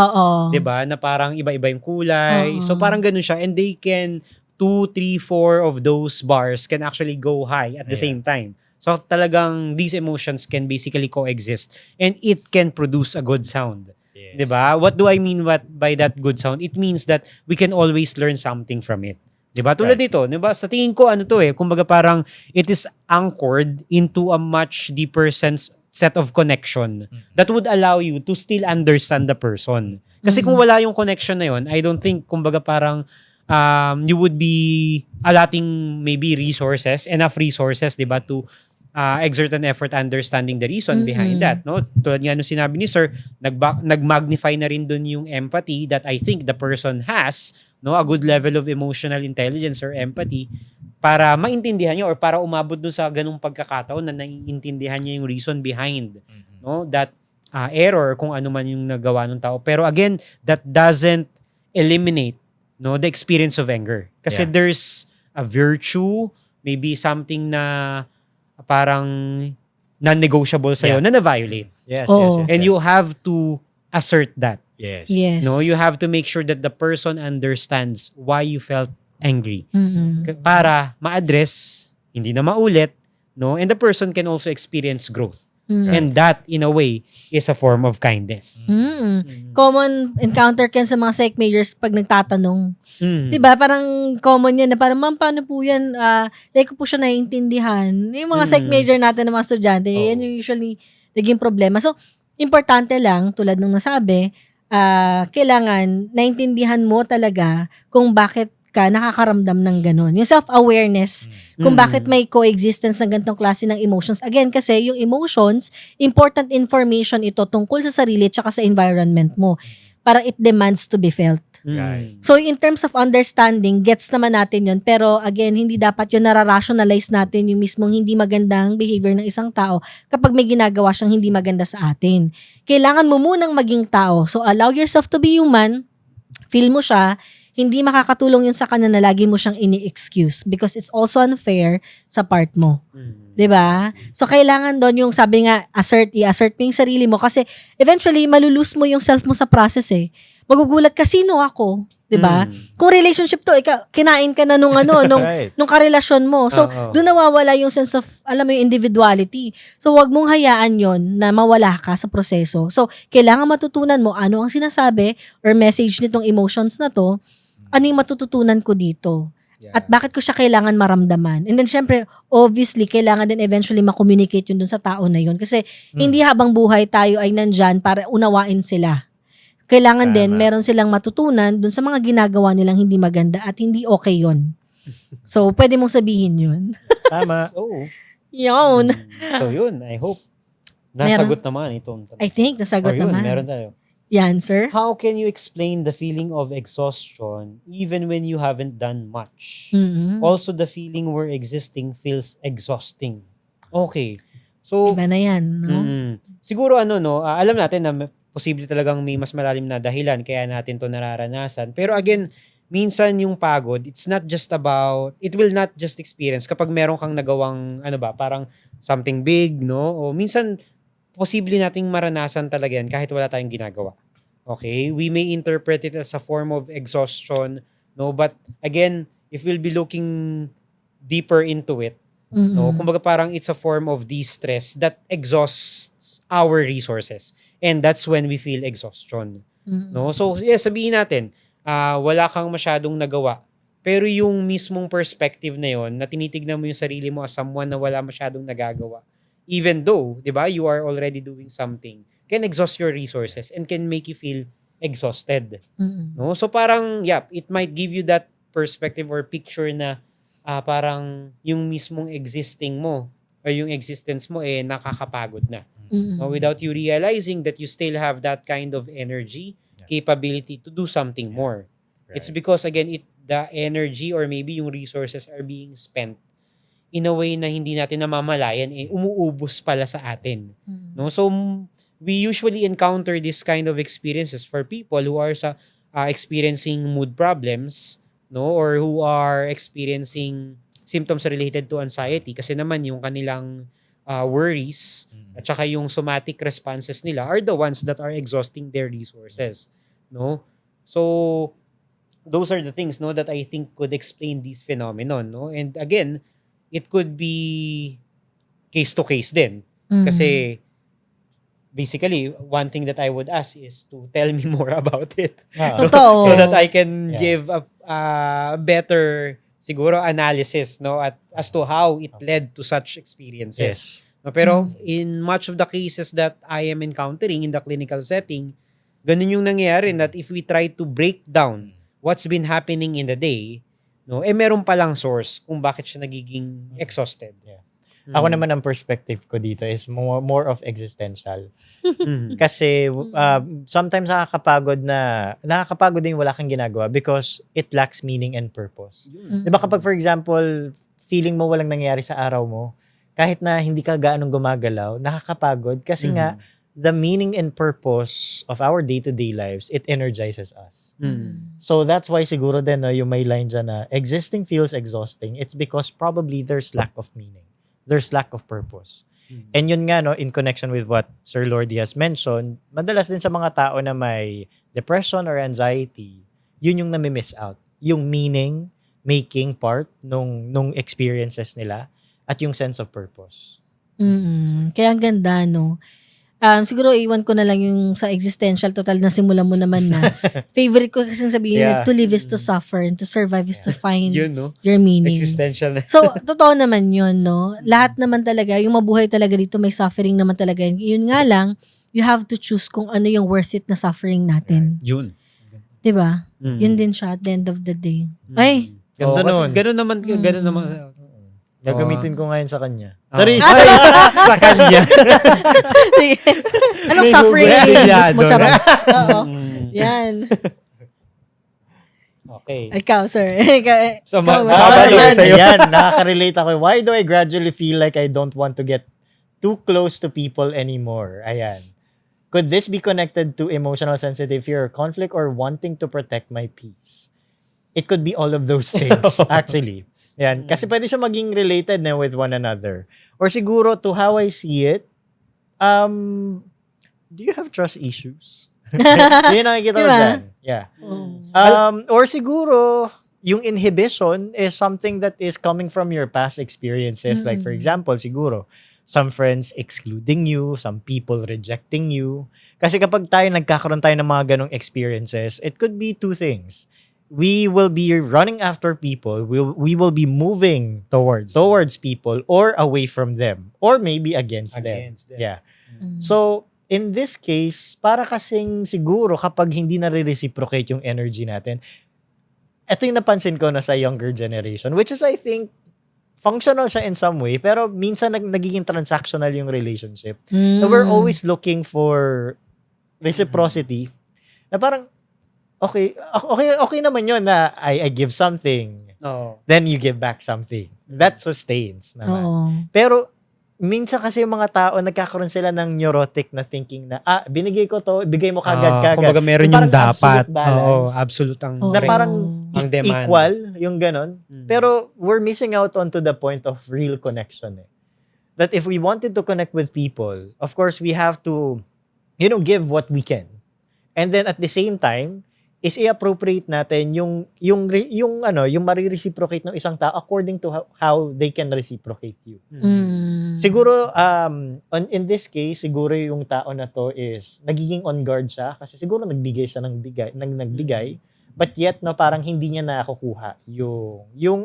Diba? Na parang iba-iba yung kulay. So parang ganun siya. And they can, 2, 3, 4 of those bars can actually go high at the same time. So talagang these emotions can basically coexist. And it can produce a good sound. Diba? What do I mean by that good sound? It means that we can always learn something from it. Diba? Tulad dito, diba? Sa tingin ko, kumbaga parang it is anchored into a much deeper set of connection that would allow you to still understand the person. Kasi kung wala yung connection na yun, I don't think, kumbaga parang you would be allotting maybe enough resources, diba, to exert an effort understanding the reason behind that, no? Tulad nga nung sinabi ni Sir, nag-magnify na rin dun yung empathy that I think the person has, no, a good level of emotional intelligence or empathy para maintindihan niya or para umabot dun sa ganung pagkakataon na naiintindihan niya yung reason behind, no, that error kung ano man yung nagawa ng tao. Pero again, that doesn't eliminate, no, the experience of anger. Kasi there's a virtue, maybe something na parang non-negotiable sa'yo na na-violate. Yes. And you have to assert that. Yes. No, you have to make sure that the person understands why you felt angry. Para ma-address, hindi na maulit, no? And the person can also experience growth. And that, in a way, is a form of kindness. Common encounter kan sa mga psych majors pag nagtatanong. Diba? Parang common yan na parang, ma'am, paano po yan? Like ko po siya naiintindihan. Yung mga psych major natin ng mga estudyante, yan yung usually naging problema. So, importante lang, tulad nung nasabi, kailangan naintindihan mo talaga kung bakit ka nakakaramdam ng ganon. Yung self-awareness kung bakit may coexistence ng ganitong klase ng emotions. Again, kasi yung emotions, important information ito tungkol sa sarili at sa environment mo. Parang it demands to be felt. Right. So in terms of understanding, gets naman natin yun. Pero again, hindi dapat yun nara-rationalize natin yung mismong hindi magandang behavior ng isang tao kapag may ginagawa siyang hindi maganda sa atin. Kailangan mo munang maging tao. So allow yourself to be human. Feel mo siya. Hindi makakatulong yun sa kanya na lagi mo siyang ini-excuse because it's also unfair sa part mo. 'Di ba? So kailangan doon yung sabi nga i-assert mo yung sarili mo kasi eventually malulose mo yung self mo sa process eh. Magugulat ka sino ako, 'di ba? Kung relationship to, kinain ka na nung nung karelasyon mo. So doon nawawala yung sense of alam mo yung individuality. So wag mong hayaan yon na mawala ka sa proseso. So kailangan matutunan mo ano ang sinasabi or message nitong emotions na to. Ano yung matututunan ko dito? At bakit ko siya kailangan maramdaman? And then, syempre, obviously, kailangan din eventually makommunicate yun dun sa tao na yun. Kasi, hindi habang buhay tayo ay nandyan para unawain sila. Kailangan din, meron silang matutunan dun sa mga ginagawa nilang hindi maganda at hindi okay yun. So, pwede mong sabihin yun. Tama. Yun. So, yun. I hope nasagot naman itong. I think, nasagot naman. Meron tayo. Yan, sir. How can you explain the feeling of exhaustion even when you haven't done much? Also, the feeling we're existing feels exhausting. Okay. So, iba na yan, no? Siguro alam natin na posible talagang may mas malalim na dahilan kaya natin to nararanasan. Pero again, minsan yung pagod, it will not just experience kapag meron kang nagawang, parang something big, no? O minsan, posible nating maranasan talaga yan kahit wala tayong ginagawa. Okay? We may interpret it as a form of exhaustion, no? But again, if we'll be looking deeper into it, no? Kumbaga parang it's a form of de-stress that exhausts our resources. And that's when we feel exhaustion. No? So, sabihin natin, wala kang masyadong nagawa. Pero yung mismong perspective na yon na tinitignan mo yung sarili mo as someone na wala masyadong nagagawa. Even though, di ba, you are already doing something, can exhaust your resources and can make you feel exhausted. No? So parang, it might give you that perspective or picture na parang yung mismong existing mo or yung existence mo nakakapagod na. No? Without you realizing that you still have that kind of energy, capability to do something more. Right. It's because, again, the energy or maybe yung resources are being spent in a way na hindi natin namamalayan, umuubos pala sa atin. No? So, we usually encounter this kind of experiences for people who are experiencing mood problems, no, or who are experiencing symptoms related to anxiety kasi naman yung kanilang worries at saka yung somatic responses nila are the ones that are exhausting their resources, no? So those are the things, no, that I think could explain these phenomenon, no? And again, it could be case to case din. Kasi basically, one thing that I would ask is to tell me more about it. So that I can give a better siguro analysis, no, as to how it led to such experiences. No, pero in much of the cases that I am encountering in the clinical setting, ganun yung nangyayari that if we try to break down what's been happening in the day, no, meron palang source kung bakit siya nagiging exhausted. Ako naman ang perspective ko dito is more of existential. Kasi sometimes nakakapagod din wala kang ginagawa because it lacks meaning and purpose. Diba kapag for example, feeling mo walang nangyayari sa araw mo, kahit na hindi ka gaanong gumagalaw, nakakapagod kasi nga the meaning and purpose of our day-to-day lives, it energizes us. So that's why siguro din yung may line dyan na existing feels exhausting. It's because probably there's lack of meaning. There's lack of purpose. And yun nga, no, in connection with what Sir Lordy has mentioned, madalas din sa mga tao na may depression or anxiety, yun yung nami-miss out. Yung meaning, making part nung experiences nila at yung sense of purpose. Kaya ang ganda, no? Siguro iwan ko na lang yung sa existential total na simulan mo naman na favorite ko kasi sabihin to live is to suffer and to survive is to find yun, no? your meaning. Existential na. So, totoo naman yun, no? Lahat naman talaga, yung mabuhay talaga dito, may suffering naman talaga. Yun nga lang, you have to choose kung ano yung worth it na suffering natin. Yun. Diba? Yun din siya at the end of the day. Ay! Ganda nun. Ganun naman. Gagamitin ko ngayon sa kanya. Sorry. Sa kanya. Sige. Anong suffering i-use mo, charot? Oo. Yan. Okay. Ikaw, sir. So, Yan, nakaka-relate ako. Why do I gradually feel like I don't want to get too close to people anymore? Ayan. Could this be connected to emotional sensitive fear or conflict or wanting to protect my peace? It could be all of those things, actually. Yan. Kasi pwede siya maging related na with one another. Or siguro, to how I see it, do you have trust issues? Yun ang nakikita ko dyan. Yeah. Or siguro, yung inhibition is something that is coming from your past experiences. Like for example, siguro, some friends excluding you, some people rejecting you. Kasi kapag nagkakaroon tayo ng mga ganong experiences, it could be two things. We will be running after people. We will be moving towards people or away from them or maybe against them. Yeah. So, in this case, para kasing siguro kapag hindi nare-reciprocate yung energy natin, ito yung napansin ko na sa younger generation, which is I think functional siya in some way, pero minsan nagiging transactional yung relationship. So we're always looking for reciprocity na parang okay naman yun na I give something. Then you give back something. That sustains naman. Pero minsan kasi yung mga tao nagkakaroon sila ng neurotic na thinking na binigay ko to, bigay mo kagad. Kumbaga meron yung dapat. Absolute ang na parang ang demand. Equal yung ganon. Pero we're missing out onto the point of real connection. That if we wanted to connect with people, of course we have to give what we can. And then at the same time, is i-appropriate natin yung mare-reciprocate ng isang tao according to how they can reciprocate you. Siguro, in this case, siguro yung tao na to is nagiging on guard siya kasi siguro nagbigay siya ng nagbigay, but yet, no, parang hindi niya nakukuha yung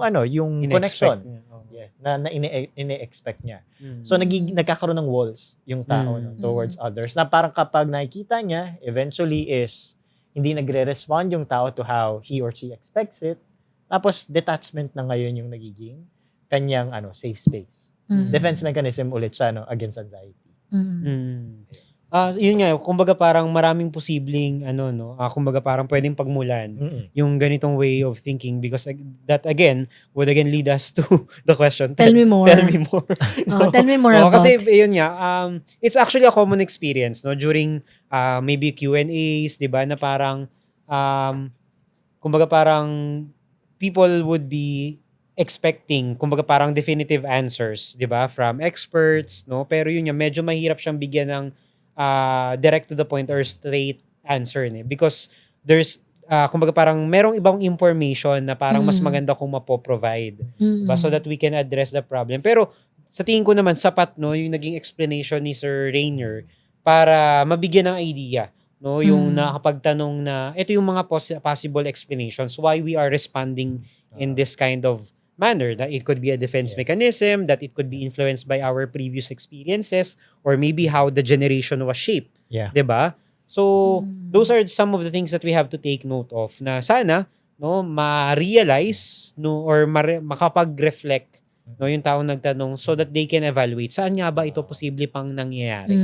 connection. Yeah, na ine-expect niya. So, nagkakaroon ng walls yung tao no, towards others. Na parang kapag nakikita niya, eventually is hindi nagre-respond yung tao to how he or she expects it. Tapos, detachment na ngayon yung nagiging kanyang safe space. Defense mechanism ulit siya against anxiety. Yun nga, kumbaga parang maraming posibleng kumbaga parang pwedeng pagmulan yung ganitong way of thinking because that again would again lead us to the question. Tell me more. Tell me more. Tell me more about. Kasi yun nga, it's actually a common experience no during maybe Q&As, 'di ba, na parang kumbaga parang people would be expecting kumbaga parang definitive answers, 'di ba, from experts, no? Pero yun nga, medyo mahirap siyang bigyan ng direct to the point or straight answer because there's kumbaga parang merong ibang information na parang mas maganda kung mapo-provide, diba? So that we can address the problem. Pero sa tingin ko naman sapat no yung naging explanation ni Sir Rainier para mabigyan ng idea no yung nakapagtanong na ito yung mga possible explanations why we are responding in this kind of manner, that it could be a defense mechanism, that it could be influenced by our previous experiences, or maybe how the generation was shaped. Yeah. Diba? So, those are some of the things that we have to take note of na sana no ma-realize no or makapag-reflect no yung taong nagtanong so that they can evaluate saan nga ba ito posible pang nangyayari.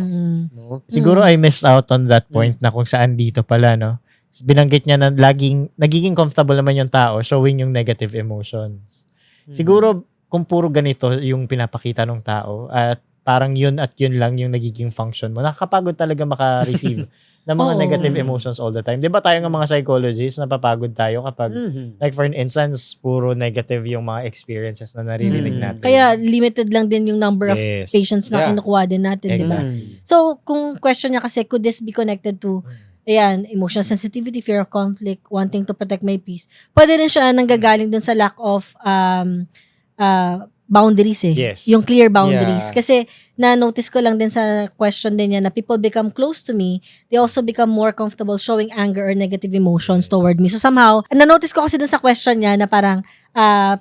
No? Siguro I missed out on that point na kung saan dito pala no. Binanggit niya na nagiging comfortable naman yung tao showing yung negative emotions. Siguro, kung puro ganito yung pinapakita ng tao at parang yun at yun lang yung nagiging function mo, nakakapagod talaga maka-receive ng mga negative emotions all the time. Di ba tayo ng mga psychologists, napapagod tayo kapag, like for instance, puro negative yung mga experiences na naririnig natin. Kaya limited lang din yung number of patients na kinukuha din natin, di ba? So, kung question niya kasi, could this be connected to emotional sensitivity, fear of conflict, wanting to protect my peace. Pwede rin siya nanggagaling dun sa lack of boundaries Yes. Yung clear boundaries. Kasi na-notice ko lang din sa question din niya na people become close to me, they also become more comfortable showing anger or negative emotions toward me. So somehow, na-notice ko kasi dun sa question niya na parang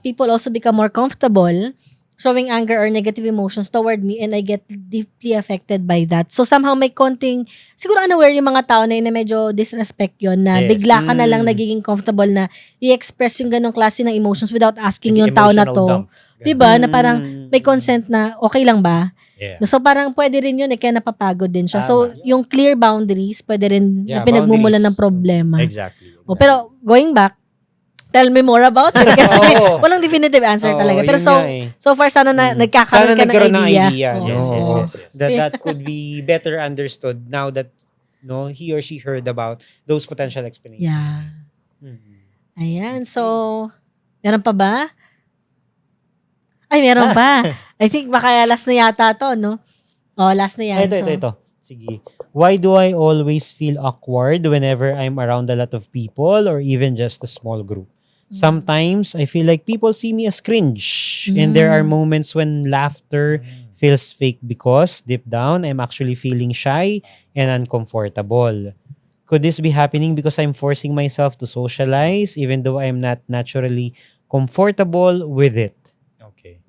people also become more comfortable showing anger or negative emotions toward me and I get deeply affected by that. So somehow may konting, siguro unaware yung mga tao na medyo disrespect yon na bigla ka na lang nagiging comfortable na i-express yung ganong klase ng emotions without asking yung tao na to. Diba? Na parang may consent na okay lang ba? Yeah. So parang pwede rin yun kaya napapagod din siya. So yung clear boundaries pwede rin na pinagmumulan ng problema. Exactly. Pero going back, tell me more about it kasi walang definitive answer talaga. Pero so far sana nagkakaroon ka ng idea. Yes. That could be better understood now that he or she heard about those potential explanations. Yeah. Ayan. So, meron pa ba? Ay, meron pa. I think baka last na yata to, no? Last na yan. Ito. Sige. Why do I always feel awkward whenever I'm around a lot of people or even just a small group? Sometimes I feel like people see me as cringe. And there are moments when laughter feels fake because deep down I'm actually feeling shy and uncomfortable. Could this be happening because I'm forcing myself to socialize even though I'm not naturally comfortable with it? Okay.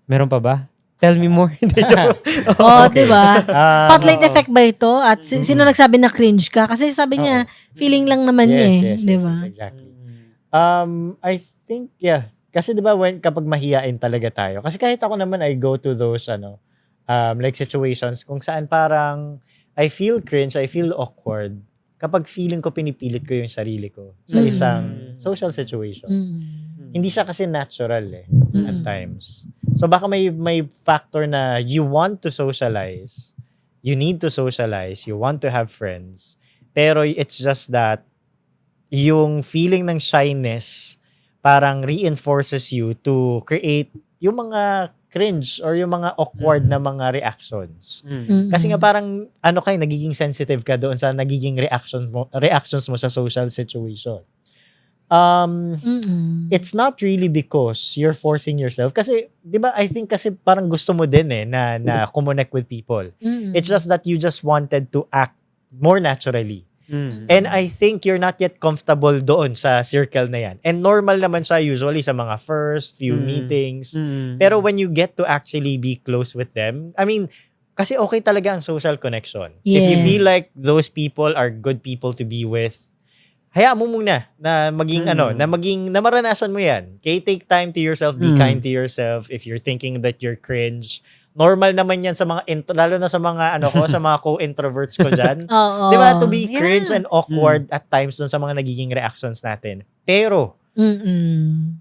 Meron pa ba? Tell me more. Diba? Spotlight effect ba ito? At sino nagsabi na cringe ka? Kasi sabi niya, feeling lang naman niya diba? Yes, exactly. I think, kasi diba kapag mahiyain talaga tayo, kasi kahit ako naman I go to those, like situations kung saan parang I feel cringe, I feel awkward kapag feeling ko pinipilit ko yung sarili ko sa isang social situation. Hindi siya kasi natural at times. So baka may factor na you want to socialize, you need to socialize, you want to have friends, pero it's just that yung feeling ng shyness parang reinforces you to create yung mga cringe or yung mga awkward na mga reactions. Kasi nga parang nagiging sensitive ka doon sa nagiging reactions mo sa social situation. It's not really because you're forcing yourself. Kasi, di ba, I think kasi parang gusto mo din na connect with people. It's just that you just wanted to act more naturally. And I think you're not yet comfortable doon sa circle na yan. And normal naman siya usually sa mga first few meetings. Pero when you get to actually be close with them, I mean, kasi okay talaga ang social connection. If you feel like those people are good people to be with, hayaan mo muna na maging na maranasan mo yan. Okay, take time to yourself, be kind to yourself. If you're thinking that you're cringe, normal naman yan sa mga lalo na sa mga sa mga co-introverts ko diyan. 'Di ba? To be cringe and awkward at times dun sa mga nagiging reactions natin. Pero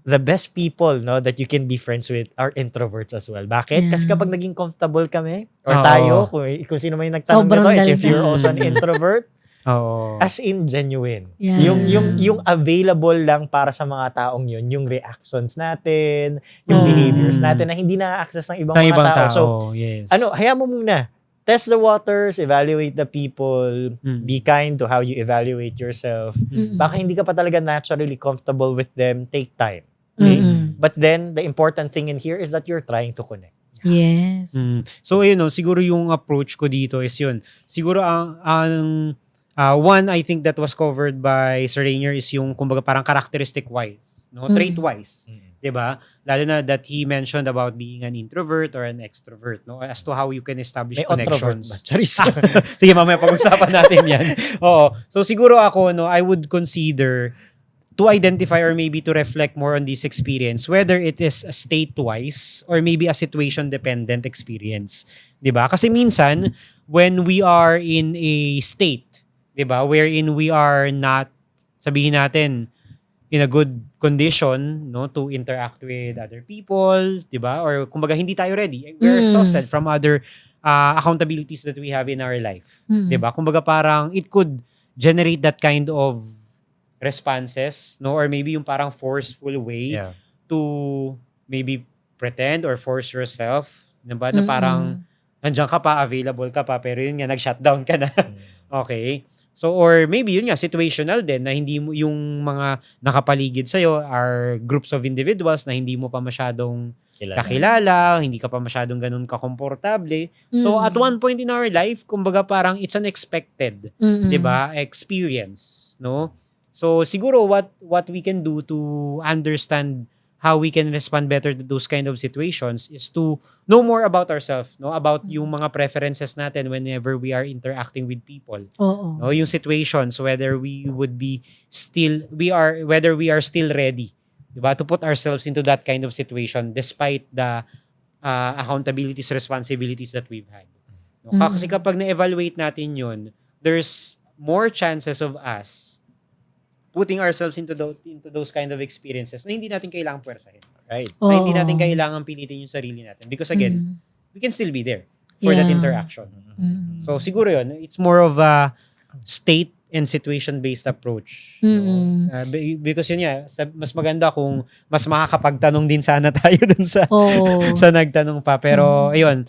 the best people that you can be friends with are introverts as well. Bakit? Kasi kapag naging comfortable kami or tayo, kung sino man yung nagtanong nito, if you're also an introvert, as in genuine. Yung available lang para sa mga taong yun, yung reactions natin, yung behaviors natin na hindi na-access ng ibang mga tao. So, hayaan mo muna. Test the waters, evaluate the people, be kind to how you evaluate yourself. Baka hindi ka pa talaga naturally comfortable with them, take time. Okay? But then, the important thing in here is that you're trying to connect. Yes. So, siguro yung approach ko dito is yun. Siguro ang one, I think that was covered by Sir Rainier is yung, kumbaga, parang characteristic-wise, trait-wise. Diba? Lalo na that he mentioned about being an introvert or an extrovert, as to how you can establish connections. Sige, mamaya pag-usapan natin yan. Oo. So, siguro ako, I would consider to identify or maybe to reflect more on this experience, whether it is a state-wise or maybe a situation-dependent experience. Diba? Kasi minsan, when we are in a state, diba, wherein we are not, sabihin natin, in a good condition, to interact with other people, diba? Or kumbaga hindi tayo ready. We're exhausted from other accountabilities that we have in our life. Diba? Kumbaga parang it could generate that kind of responses, or maybe yung parang forceful way to maybe pretend or force yourself, diba? Na parang nandiyan ka pa, available ka pa, pero yun nga, nag-shutdown ka na. Okay? So, or maybe yun nga, situational din na hindi mo, yung mga nakapaligid sa'yo are groups of individuals na hindi mo pa masyadong kakilala, hindi ka pa masyadong ganun kakomportable. So, at one point in our life, kumbaga parang it's an expected, diba, experience, no? So, siguro what we can do to understand how we can respond better to those kind of situations is to know more about ourselves, about yung mga preferences natin whenever we are interacting with people. Yung situations, whether we are still ready, diba, to put ourselves into that kind of situation despite the accountabilities, responsibilities that we've had. Kasi kapag na-evaluate natin yun, there's more chances of us putting ourselves into those kind of experiences na hindi natin kailangang puwersahin. Right? Na hindi natin kailangang pilitin yung sarili natin. Because again, we can still be there for that interaction. So siguro yun, it's more of a state and situation-based approach. Because yun mas maganda kung mas makakapagtanong din sana tayo dun sa nagtanong pa. Pero ayun,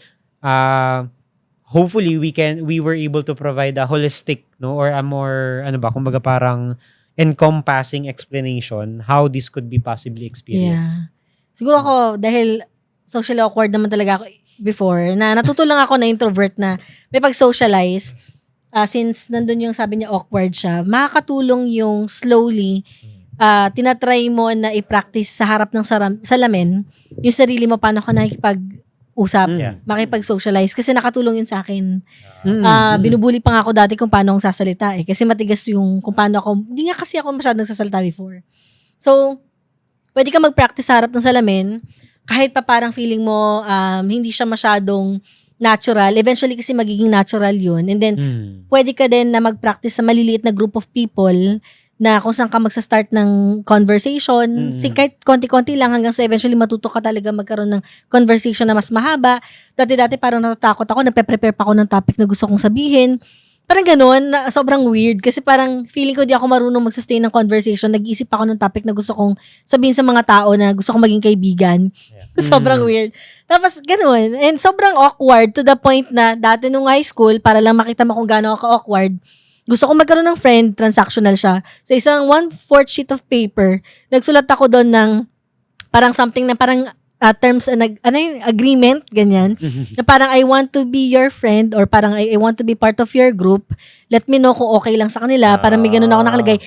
hopefully we were able to provide a holistic, or a more, kumbaga parang encompassing explanation how this could be possibly experienced. Siguro ako, dahil socially awkward naman talaga ako before, na natuto lang ako na introvert na may pag-socialize, since nandun yung sabi niya awkward siya, makakatulong yung slowly, tinatry mo na i-practice sa harap ng salamin, yung sarili mo paano ka nakikipag-usap, makipag-socialize, kasi nakatulong yun sa akin. Binubuli pa nga ako dati kung paano akong sasalita kasi matigas yung kung paano ako, hindi nga kasi ako masyadong nagsasalita before. So, pwede ka mag-practice sa harap ng salamin, kahit pa parang feeling mo hindi siya masyadong natural, eventually kasi magiging natural yun. And then, pwede ka din na mag-practice sa maliliit na group of people na kung saan ka magsa-start ng conversation, kahit konti-konti lang hanggang sa eventually matuto ka talaga magkaroon ng conversation na mas mahaba. Dati-dati parang natatakot ako, nagpe-prepare pa ako ng topic na gusto kong sabihin. Parang ganun, sobrang weird kasi parang feeling ko di ako marunong mag-sustain ng conversation. Nag-iisip ako ng topic na gusto kong sabihin sa mga tao na gusto kong maging kaibigan. Sobrang weird. Tapos ganun, and sobrang awkward to the point na dati nung high school, para lang makita mo kung gaano ako awkward, gusto ko magkaroon ng friend, transactional siya. Sa isang 1/4 sheet of paper, nagsulat ako doon ng parang something na parang terms, agreement, ganyan. Na parang I want to be your friend or parang I want to be part of your group. Let me know kung okay lang sa kanila. Parang may ganun ako nakalagay.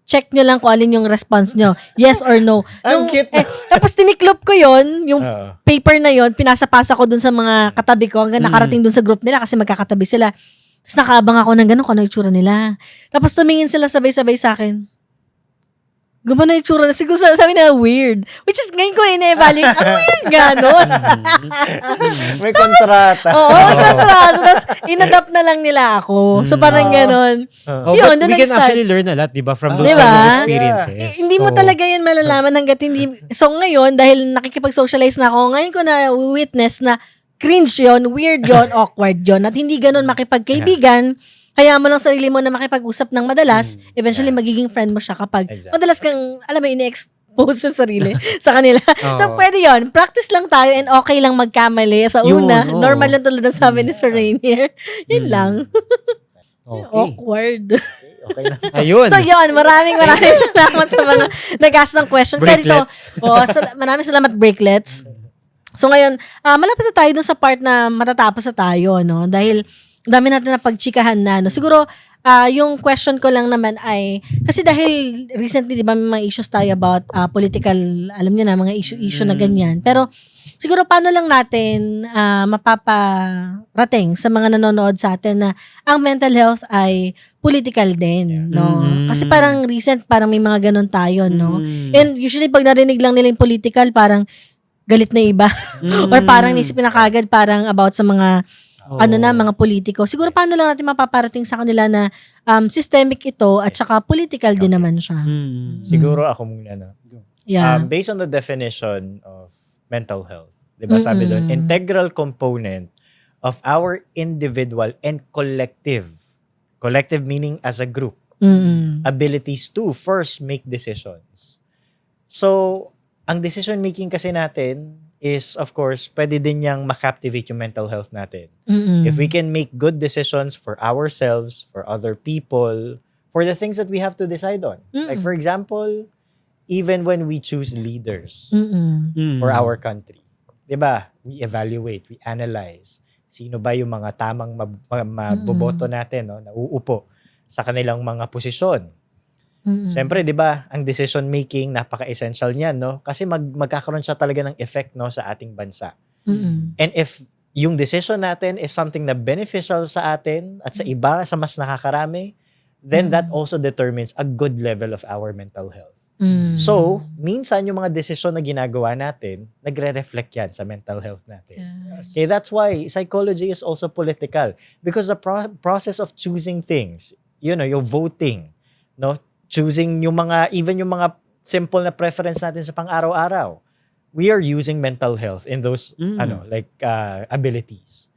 Check nyo lang kung alin yung response nyo. Yes or no. Ang cute. Tapos tiniklop ko yon yung paper na yon, pinasa-pasa ko dun sa mga katabi ko hanggang nakarating dun sa group nila kasi magkakatabi sila. Tapos nakaabang ako ng gano'n kung ano yung itsura nila. Tapos tumingin sila sabay-sabay sa akin. Gumana yung itsura na. Siguro sabi na weird. Which is, ngayon ko ine-evaluate. Ang weird gano'n. May kontrata. Oo, may kontrata. Tapos inadapt na lang nila ako. So parang gano'n. Yun, But doon we can nag-start. actually learn a lot, di ba? From those Diba? kind of experiences. Hindi mo talaga yan malalaman hanggat hindi. So ngayon, dahil nakikipag-socialize na ako, ngayon ko na witness na cringe yon, weird yon, awkward yon, at hindi ganun makipagkaibigan. Kaya mo lang sarili mo na makipag-usap ng madalas, eventually magiging friend mo siya kapag madalas kang, alam mo, ini-expose sa sarili sa kanila. So pwede yon, practice lang tayo and okay lang magkamali sa una. Normal lang tulad ng sabi ni Sir Rainier. Yun lang. Awkward. Okay na. Ayun. So yun, maraming salamat sa mga nag-ask ng question. Breaklets. Maraming salamat, Breaklets. So ngayon, malapit na tayo dun sa part na matatapos na tayo, no? Dahil dami natin na pagchikahan na, no? Siguro, yung question ko lang naman ay, kasi dahil recently, di ba, may mga issues tayo about political, alam niyo na, mga issue na ganyan. Pero, siguro, paano lang natin mapaparating sa mga nanonood sa atin na ang mental health ay political din, no? Kasi parang recent, parang may mga ganun tayo, no? And usually, pag narinig lang nila yung political, parang galit na iba. Or parang nisipin na kagad parang about sa mga mga politiko. Siguro paano lang natin mapaparating sa kanila na systemic ito at saka political din naman siya. Siguro ako muna, no? Yeah. Based on the definition of mental health, di ba sabi doon, integral component of our individual and collective meaning as a group, abilities to first make decisions. So, ang decision making kasi natin is, of course, pwede din niyang makaptivate yung mental health natin. If we can make good decisions for ourselves, for other people, for the things that we have to decide on. Like, for example, even when we choose leaders for our country, diba? We evaluate, we analyze. Sino ba yung mga tamang maboboto natin, no? Na uupo sa kanilang mga posisyon. Siyempre, di ba, ang decision making, napaka-essential niyan, no? Kasi magkakaroon siya talaga ng effect, no, sa ating bansa. And if yung decision natin is something na beneficial sa atin at sa iba, sa mas nakakarami, then that also determines a good level of our mental health. So, minsan yung mga desisyon na ginagawa natin, nagre-reflect yan sa mental health natin. Okay, that's why psychology is also political. Because the process of choosing things, you know, yung voting, no, choosing yung mga, even yung mga simple na preference natin sa pang-araw-araw, we are using mental health in those, abilities.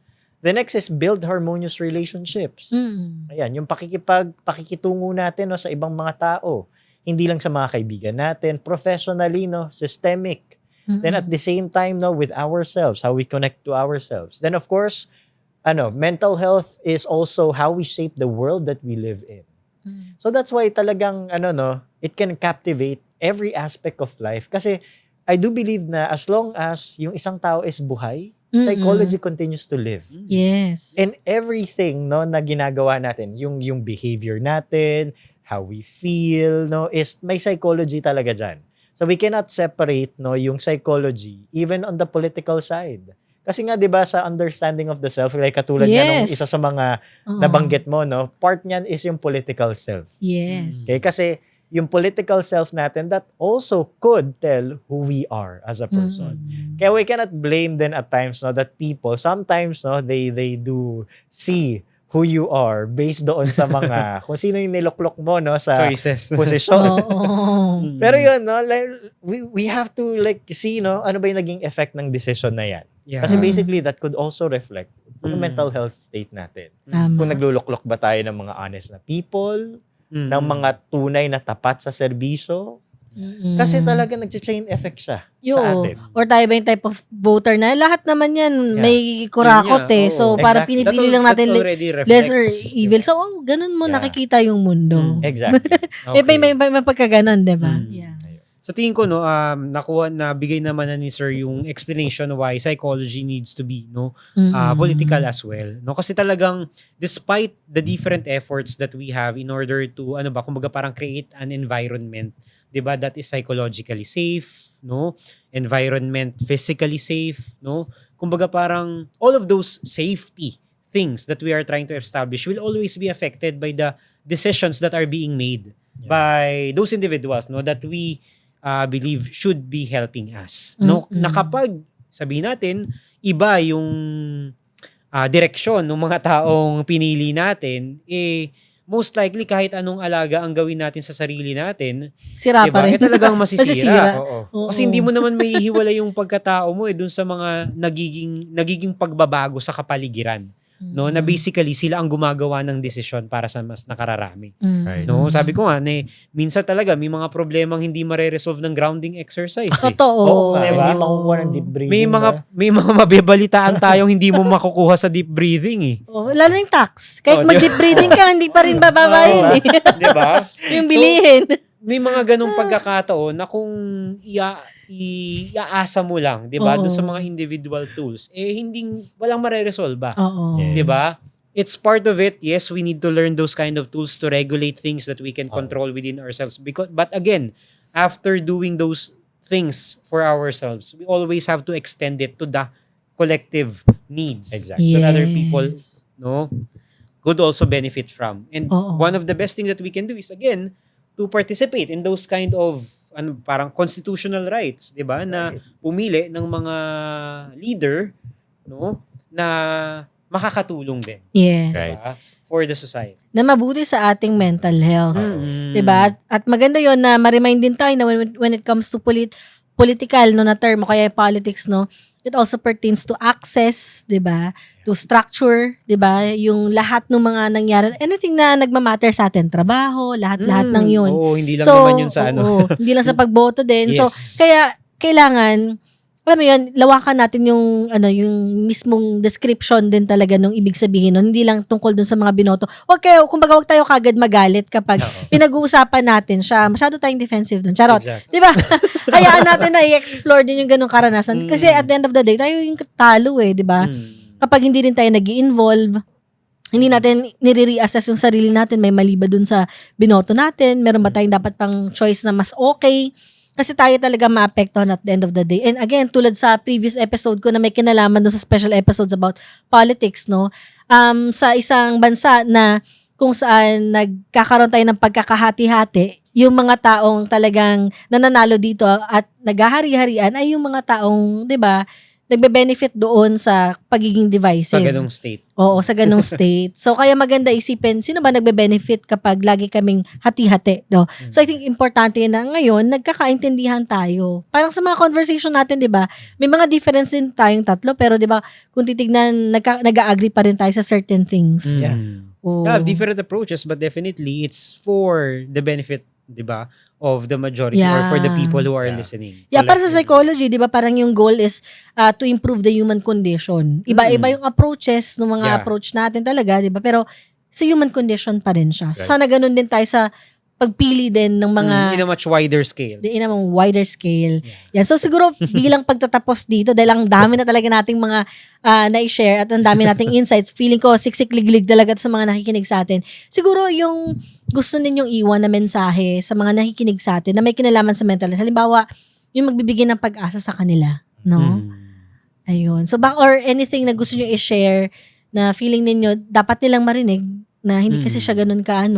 The next is build harmonious relationships. Ayan, yung pakikitungo natin, no, sa ibang mga tao. Hindi lang sa mga kaibigan natin, professionally, no, systemic. Then at the same time, no, with ourselves, how we connect to ourselves. Then of course, mental health is also how we shape the world that we live in. So that's why talagang it can captivate every aspect of life. Kasi I do believe na as long as yung isang tao is buhay, psychology continues to live. Yes. And everything, no, na ginagawa natin, yung behavior natin, how we feel, no, is may psychology talaga dyan. So we cannot separate, no, yung psychology even on the political side. Kasi nga, di ba, sa understanding of the self, like katulad nga nung isa sa mga nabanggit mo, no, part niyan is yung political self. Yes. Okay? Kasi yung political self natin, that also could tell who we are as a person. Kaya we cannot blame then at times, no, that people, sometimes, no, they do see who you are based doon sa mga, kung sino yung niloklok mo, no, sa choices. posisyon. Pero yun, no, like, we have to like see, no, ano ba yung naging effect ng decision na yan. Yeah. Kasi basically, that could also reflect yung mental health state natin. Kung nagluluklok ba tayo ng mga honest na people, ng mga tunay na tapat sa serbisyo, Kasi talaga nag-chain effect siya sa atin. Or tayo ba yung type of voter na lahat naman yan may kurakot Yun nga, So, oo. parang Exactly. pinipili lang natin That already lesser reflects, evil. diba? So, ganun mo Yeah. nakikita yung mundo. Exactly. May pagkaganon, di ba? Yeah. Sa tingin ko, no, nabigay naman na ni Sir yung explanation why psychology needs to be, political as well. No, kasi talagang despite the different efforts that we have in order to kumbaga parang create an environment, 'di ba, that is psychologically safe, no? Environment physically safe, no? Kumbaga parang all of those safety things that we are trying to establish will always be affected by the decisions that are being made by those individuals, no, that we believe should be helping us. No, na kapag sabihin natin iba yung direksyon ng mga taong pinili natin, most likely kahit anong alaga ang gawin natin sa sarili natin, Sira pa rin. talagang masisira. Oo. Kasi hindi mo naman maihiwala yung pagkatao mo dun sa mga nagiging pagbabago sa kapaligiran. No, na basically sila ang gumagawa ng desisyon para sa mas nakararami. Right. No, sabi ko nga, minsan talaga may mga problemang hindi mare-resolve ng grounding exercise. Totoo. Oo nga, Diba? hindi makukuha ng deep breathing. May mga mabibalitaan tayong hindi mo makukuha sa deep breathing Lalo yung tax. Kahit Oh, mag-deep breathing ka, hindi pa rin bababa yun. 'Di ba? Yung bilihin. May mga ganong pagkakataon na kung iaasa mo lang, 'di ba, doon sa mga individual tools, walang mare-resolve ba? Oo. Yes. 'Di ba? It's part of it. Yes, we need to learn those kind of tools to regulate things that we can control within ourselves. But again, after doing those things for ourselves, we always have to extend it to the collective needs Exactly. that other people, could also benefit from. And one of the best thing that we can do is, again, to participate in those kind of parang constitutional rights, 'di ba? Na pumili ng mga leader, na makakatulong din. Yes. Right. Diba? For the society. Na mabuti sa ating mental health. 'Di ba? At maganda 'yon na ma-remind din tayo na when it comes to political na term o kaya politics, it also pertains to access, 'di ba? To structure, 'di ba? Yung lahat ng mga nangyari, anything na nagma-matter sa atin, trabaho, lahat ng 'yun. Oo, hindi lang naman yun sa hindi lang sa pagboto din. So, Yes. kaya kailangan alam mo yun, lawakan natin yung mismong description din talaga nung ibig sabihin nun. Hindi lang tungkol dun sa mga binoto. Kumbaga wag tayo kagad magalit kapag pinag-uusapan natin siya. Masyado tayong defensive dun. Charot. Exactly. Di ba? Hayaan natin na i-explore din yung ganung karanasan. Kasi at the end of the day, tayo yung talo di ba? Kapag hindi rin tayo nag-i-involve, hindi natin nire-reassess yung sarili natin, may mali ba dun sa binoto natin? Meron ba tayong dapat pang choice na mas okay? Kasi tayo talaga maapektuhan at the end of the day. And again, tulad sa previous episode ko na may kinalaman doon sa special episodes about politics, sa isang bansa na kung saan nagkakaroon tayo ng pagkakahati-hati, yung mga taong talagang nananalo dito at naghahari-harian ay yung mga taong, 'di ba, nagbe-benefit doon sa pagiging divisive. Sa ganong state. Oo, sa ganong state. So, kaya maganda isipin, sino ba nagbe-benefit kapag lagi kaming hati-hati, So, I think importante na ngayon, nagkakaintindihan tayo. Parang sa mga conversation natin, di ba, may mga difference din tayong tatlo, pero di ba, kung titignan, nag-agree pa rin tayo sa certain things. Yeah. Oh. Have different approaches, but definitely, it's for the benefit, di ba, of the majority or for the people who are listening. Yeah, para sa psychology, di ba, parang yung goal is to improve the human condition. Iba-iba yung approaches ng mga approach natin talaga, di ba? Pero sa human condition pa rin siya. So, sana ganun din tayo sa pagpili din ng mga in a much wider scale. in a wider scale. Yan. So siguro bilang pagtatapos dito dahil ang dami na talaga nating mga na-share at ang dami nating insights. Feeling ko siksik-liglig talaga sa mga nakikinig sa atin. Siguro yung gusto ninyong iwan na mensahe sa mga nakikinig sa atin na may kinalaman sa mental health. Halimbawa, yung magbibigay ng pag-asa sa kanila, no? Ayun. So or anything na gusto niyo i-share na feeling ninyo dapat nilang marinig na hindi kasi siya ganun ka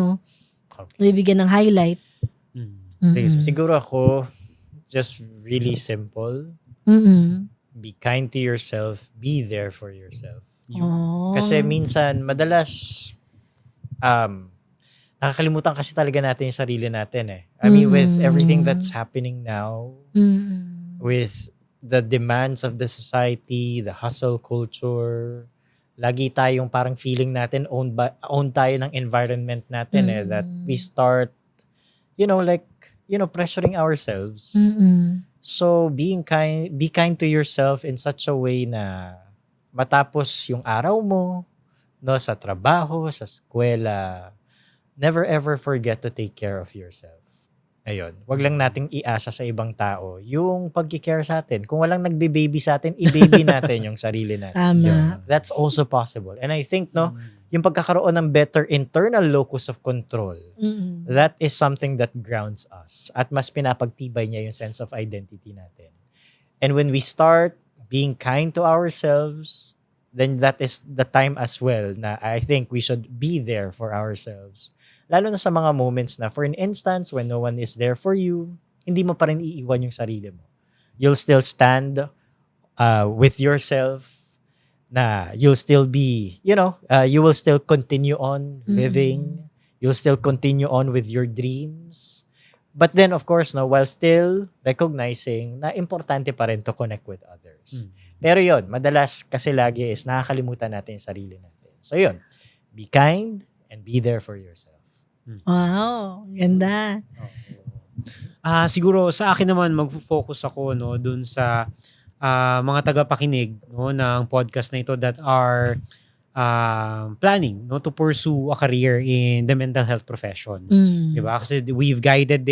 bibigyan ng highlight. Siguro ako, just really simple. Be kind to yourself. Be there for yourself. Kasi minsan, madalas, nakakalimutan kasi talaga natin yung sarili natin I mean, with everything that's happening now, with the demands of the society, the hustle culture, lagi tayong parang feeling natin own tayo ng environment natin that we start, like pressuring ourselves. Mm-mm. So, be kind to yourself in such a way na matapos yung araw mo, no, sa trabaho, sa eskwela, never ever forget to take care of yourself. Ayun. Wag lang nating iasa sa ibang tao yung pagki-care sa atin. Kung walang nagbe-baby sa atin, i-baby natin yung sarili natin. Tama. That's also possible. And I think, no, yung pagkakaroon ng better internal locus of control, Mm-mm. that is something that grounds us. At mas pinapagtibay niya yung sense of identity natin. And when we start being kind to ourselves, then that is the time as well na I think we should be there for ourselves. Lalo na sa mga moments na, for an instance, when no one is there for you, hindi mo pa rin iiwan yung sarili mo. You'll still stand with yourself, na you'll still be, you will still continue on living. You'll still continue on with your dreams. But then, of course, no, while still recognizing na importante pa rin to connect with others. Pero yun, madalas kasi lagi is nakakalimutan natin yung sarili natin. So yun, be kind and be there for yourself. Wow, ganda. Siguro sa akin naman magfo-focus ako no dun sa mga tagapakinig no ng podcast na ito that are planning no to pursue a career in the mental health profession. 'Di ba? Kasi we've guided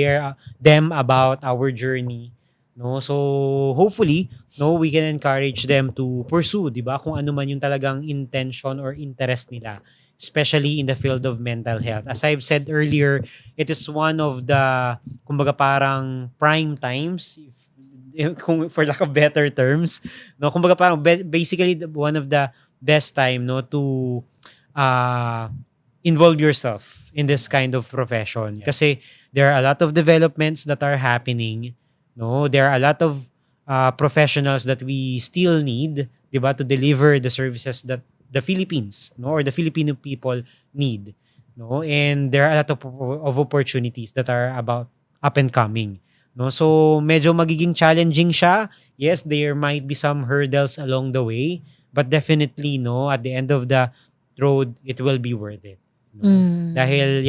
them about our journey. No, so hopefully no we can encourage them to pursue, 'di ba? Kung ano man yung talagang intention or interest nila, especially in the field of mental health. As I've said earlier, it is one of the kumbaga parang prime times kung for lack of better terms, no, kumbaga parang basically one of the best time no to involve yourself in this kind of profession kasi there are a lot of developments that are happening. No, there are a lot of professionals that we still need, 'di ba, to deliver the services that the Philippines, no, or the Filipino people need, no, and there are a lot of opportunities that are about up and coming, no. So medyo magiging challenging siya. Yes, there might be some hurdles along the way, but definitely, no, at the end of the road, it will be worth it. No? Dahil,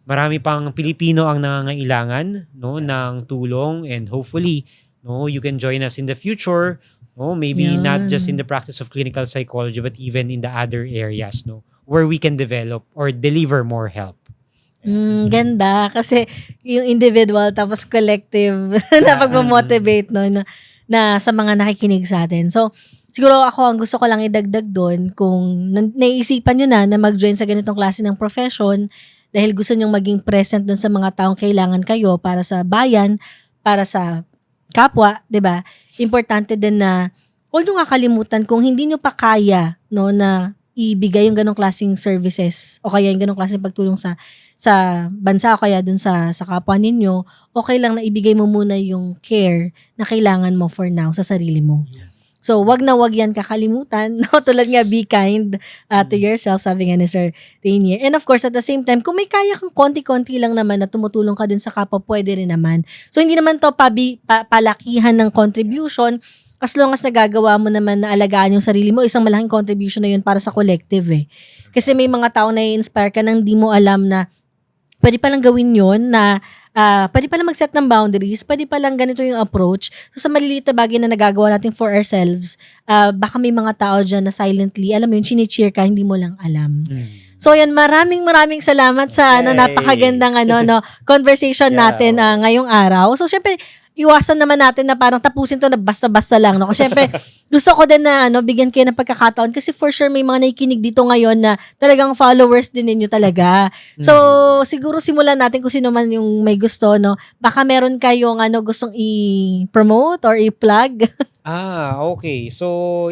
marami pang Pilipino ang nangangailangan no ng tulong, and hopefully no you can join us in the future, no, maybe not just in the practice of clinical psychology but even in the other areas no where we can develop or deliver more help. Ganda kasi yung individual tapos collective na pagmo-motivate no na sa mga nakikinig sa atin. So siguro ako ang gusto ko lang idagdag doon, kung naisipan nyo na mag-join sa ganitong klase ng profession dahil gusto nyong maging present doon sa mga taong kailangan kayo para sa bayan, para sa kapwa, 'di ba? Importante din na huwag nyo kakalimutan kung hindi nyo pa kaya no na ibigay yung ganong klaseng services o kaya yung ganong klaseng pagtulong sa bansa o kaya dun sa kapwa ninyo, okay lang na ibigay mo muna yung care na kailangan mo for now sa sarili mo. So, wag na wag yan kakalimutan. No? Tulad nga, be kind to yourself, sabi nga ni Sir Rainier. And of course, at the same time, kung may kaya kang konti-konti lang naman na tumutulong ka din sa kapwa, pwede rin naman. So, hindi naman to palakihan ng contribution. As long as nagagawa mo naman na alagaan yung sarili mo, isang malaking contribution na yun para sa collective eh. Kasi may mga tao na i-inspire ka nang di mo alam na pwede palang gawin yun, na pwede palang mag-set ng boundaries, pwede palang ganito yung approach. So sa maliliit na bagay na nagagawa natin for ourselves, baka may mga tao dyan na silently, alam mo yun, chini-cheer ka, hindi mo lang alam. So yan, maraming salamat sa napakagandang conversation natin ngayong araw. So syempre, iwasan naman natin na parang tapusin to na basta-basta lang. No? Kasi syempre, gusto ko din na bigyan kayo ng pagkakataon kasi for sure may mga nakikinig dito ngayon na talagang followers din ninyo talaga. So, siguro simulan natin kung sino man yung may gusto, no? Baka meron kayong gustong i-promote or i-plug. Okay. So,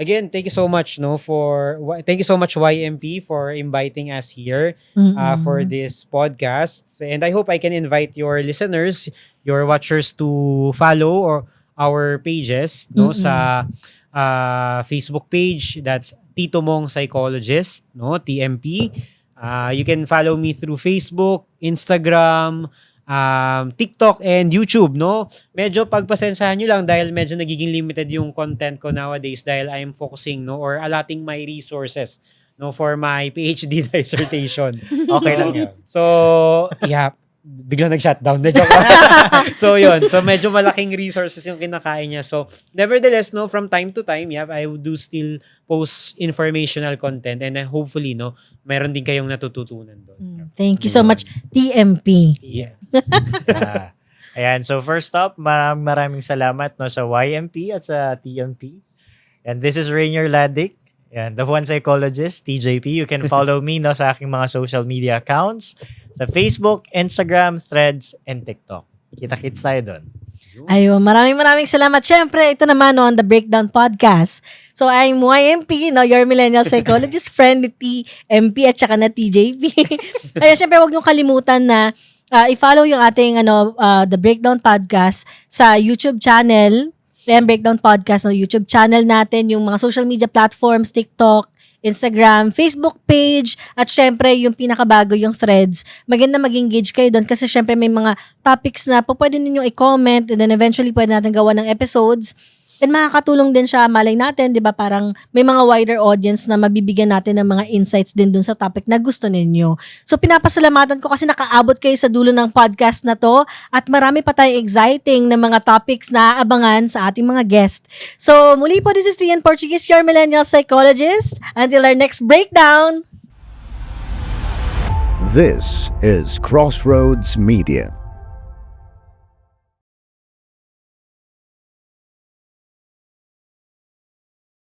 again, thank you so much thank you so much YMP for inviting us here for this podcast. And I hope I can invite your listeners, your watchers to follow or our pages sa Facebook page, that's Tito Mong Psychologist, TMP. You can follow me through Facebook, Instagram, TikTok and YouTube, no? Medyo pagpasensyahan nyo lang dahil medyo nagiging limited yung content ko nowadays dahil I'm focusing or allotting my resources for my PhD dissertation. Okay lang yun. So, biglang nag-shutdown. Na joke. So, yun. So, medyo malaking resources yung kinakain niya. So, nevertheless, no, from time to time, yeah, I do still post informational content and hopefully, no, meron din kayong natututunan doon. Thank you so much, TMP. Yes. Ayan, so first up, maraming salamat no sa YMP at sa TMP. And this is Rainier Ladic, and the one psychologist, TJP. You can follow me no sa aking mga social media accounts sa Facebook, Instagram, Threads, and TikTok. Kita-kits tayo doon. Ayun, maraming salamat. Syempre, ito naman no, on the Breakdown Podcast. So, I'm YMP, no, your millennial psychologist friend ni TMP at saka na TJP. Ayun, syempre, huwag niyong kalimutan na i-follow yung ating The Breakdown Podcast sa YouTube channel. Ayan, Breakdown Podcast, no, YouTube channel natin, yung mga social media platforms, TikTok, Instagram, Facebook page, at syempre yung pinakabago yung Threads. Maganda mag-engage kayo doon kasi syempre may mga topics na pwede ninyong i-comment and then eventually pwede natin gawa ng episodes. And makakatulong din siya, malay natin, di ba, parang may mga wider audience na mabibigyan natin ng mga insights din dun sa topic na gusto ninyo. So, pinapasalamatan ko kasi nakaabot kayo sa dulo ng podcast na to at marami pa tayong exciting na mga topics na aabangan sa ating mga guest. So, muli po, this is Rian Portuguese, your millennial psychologist. Until our next breakdown. This is Crossroads Media.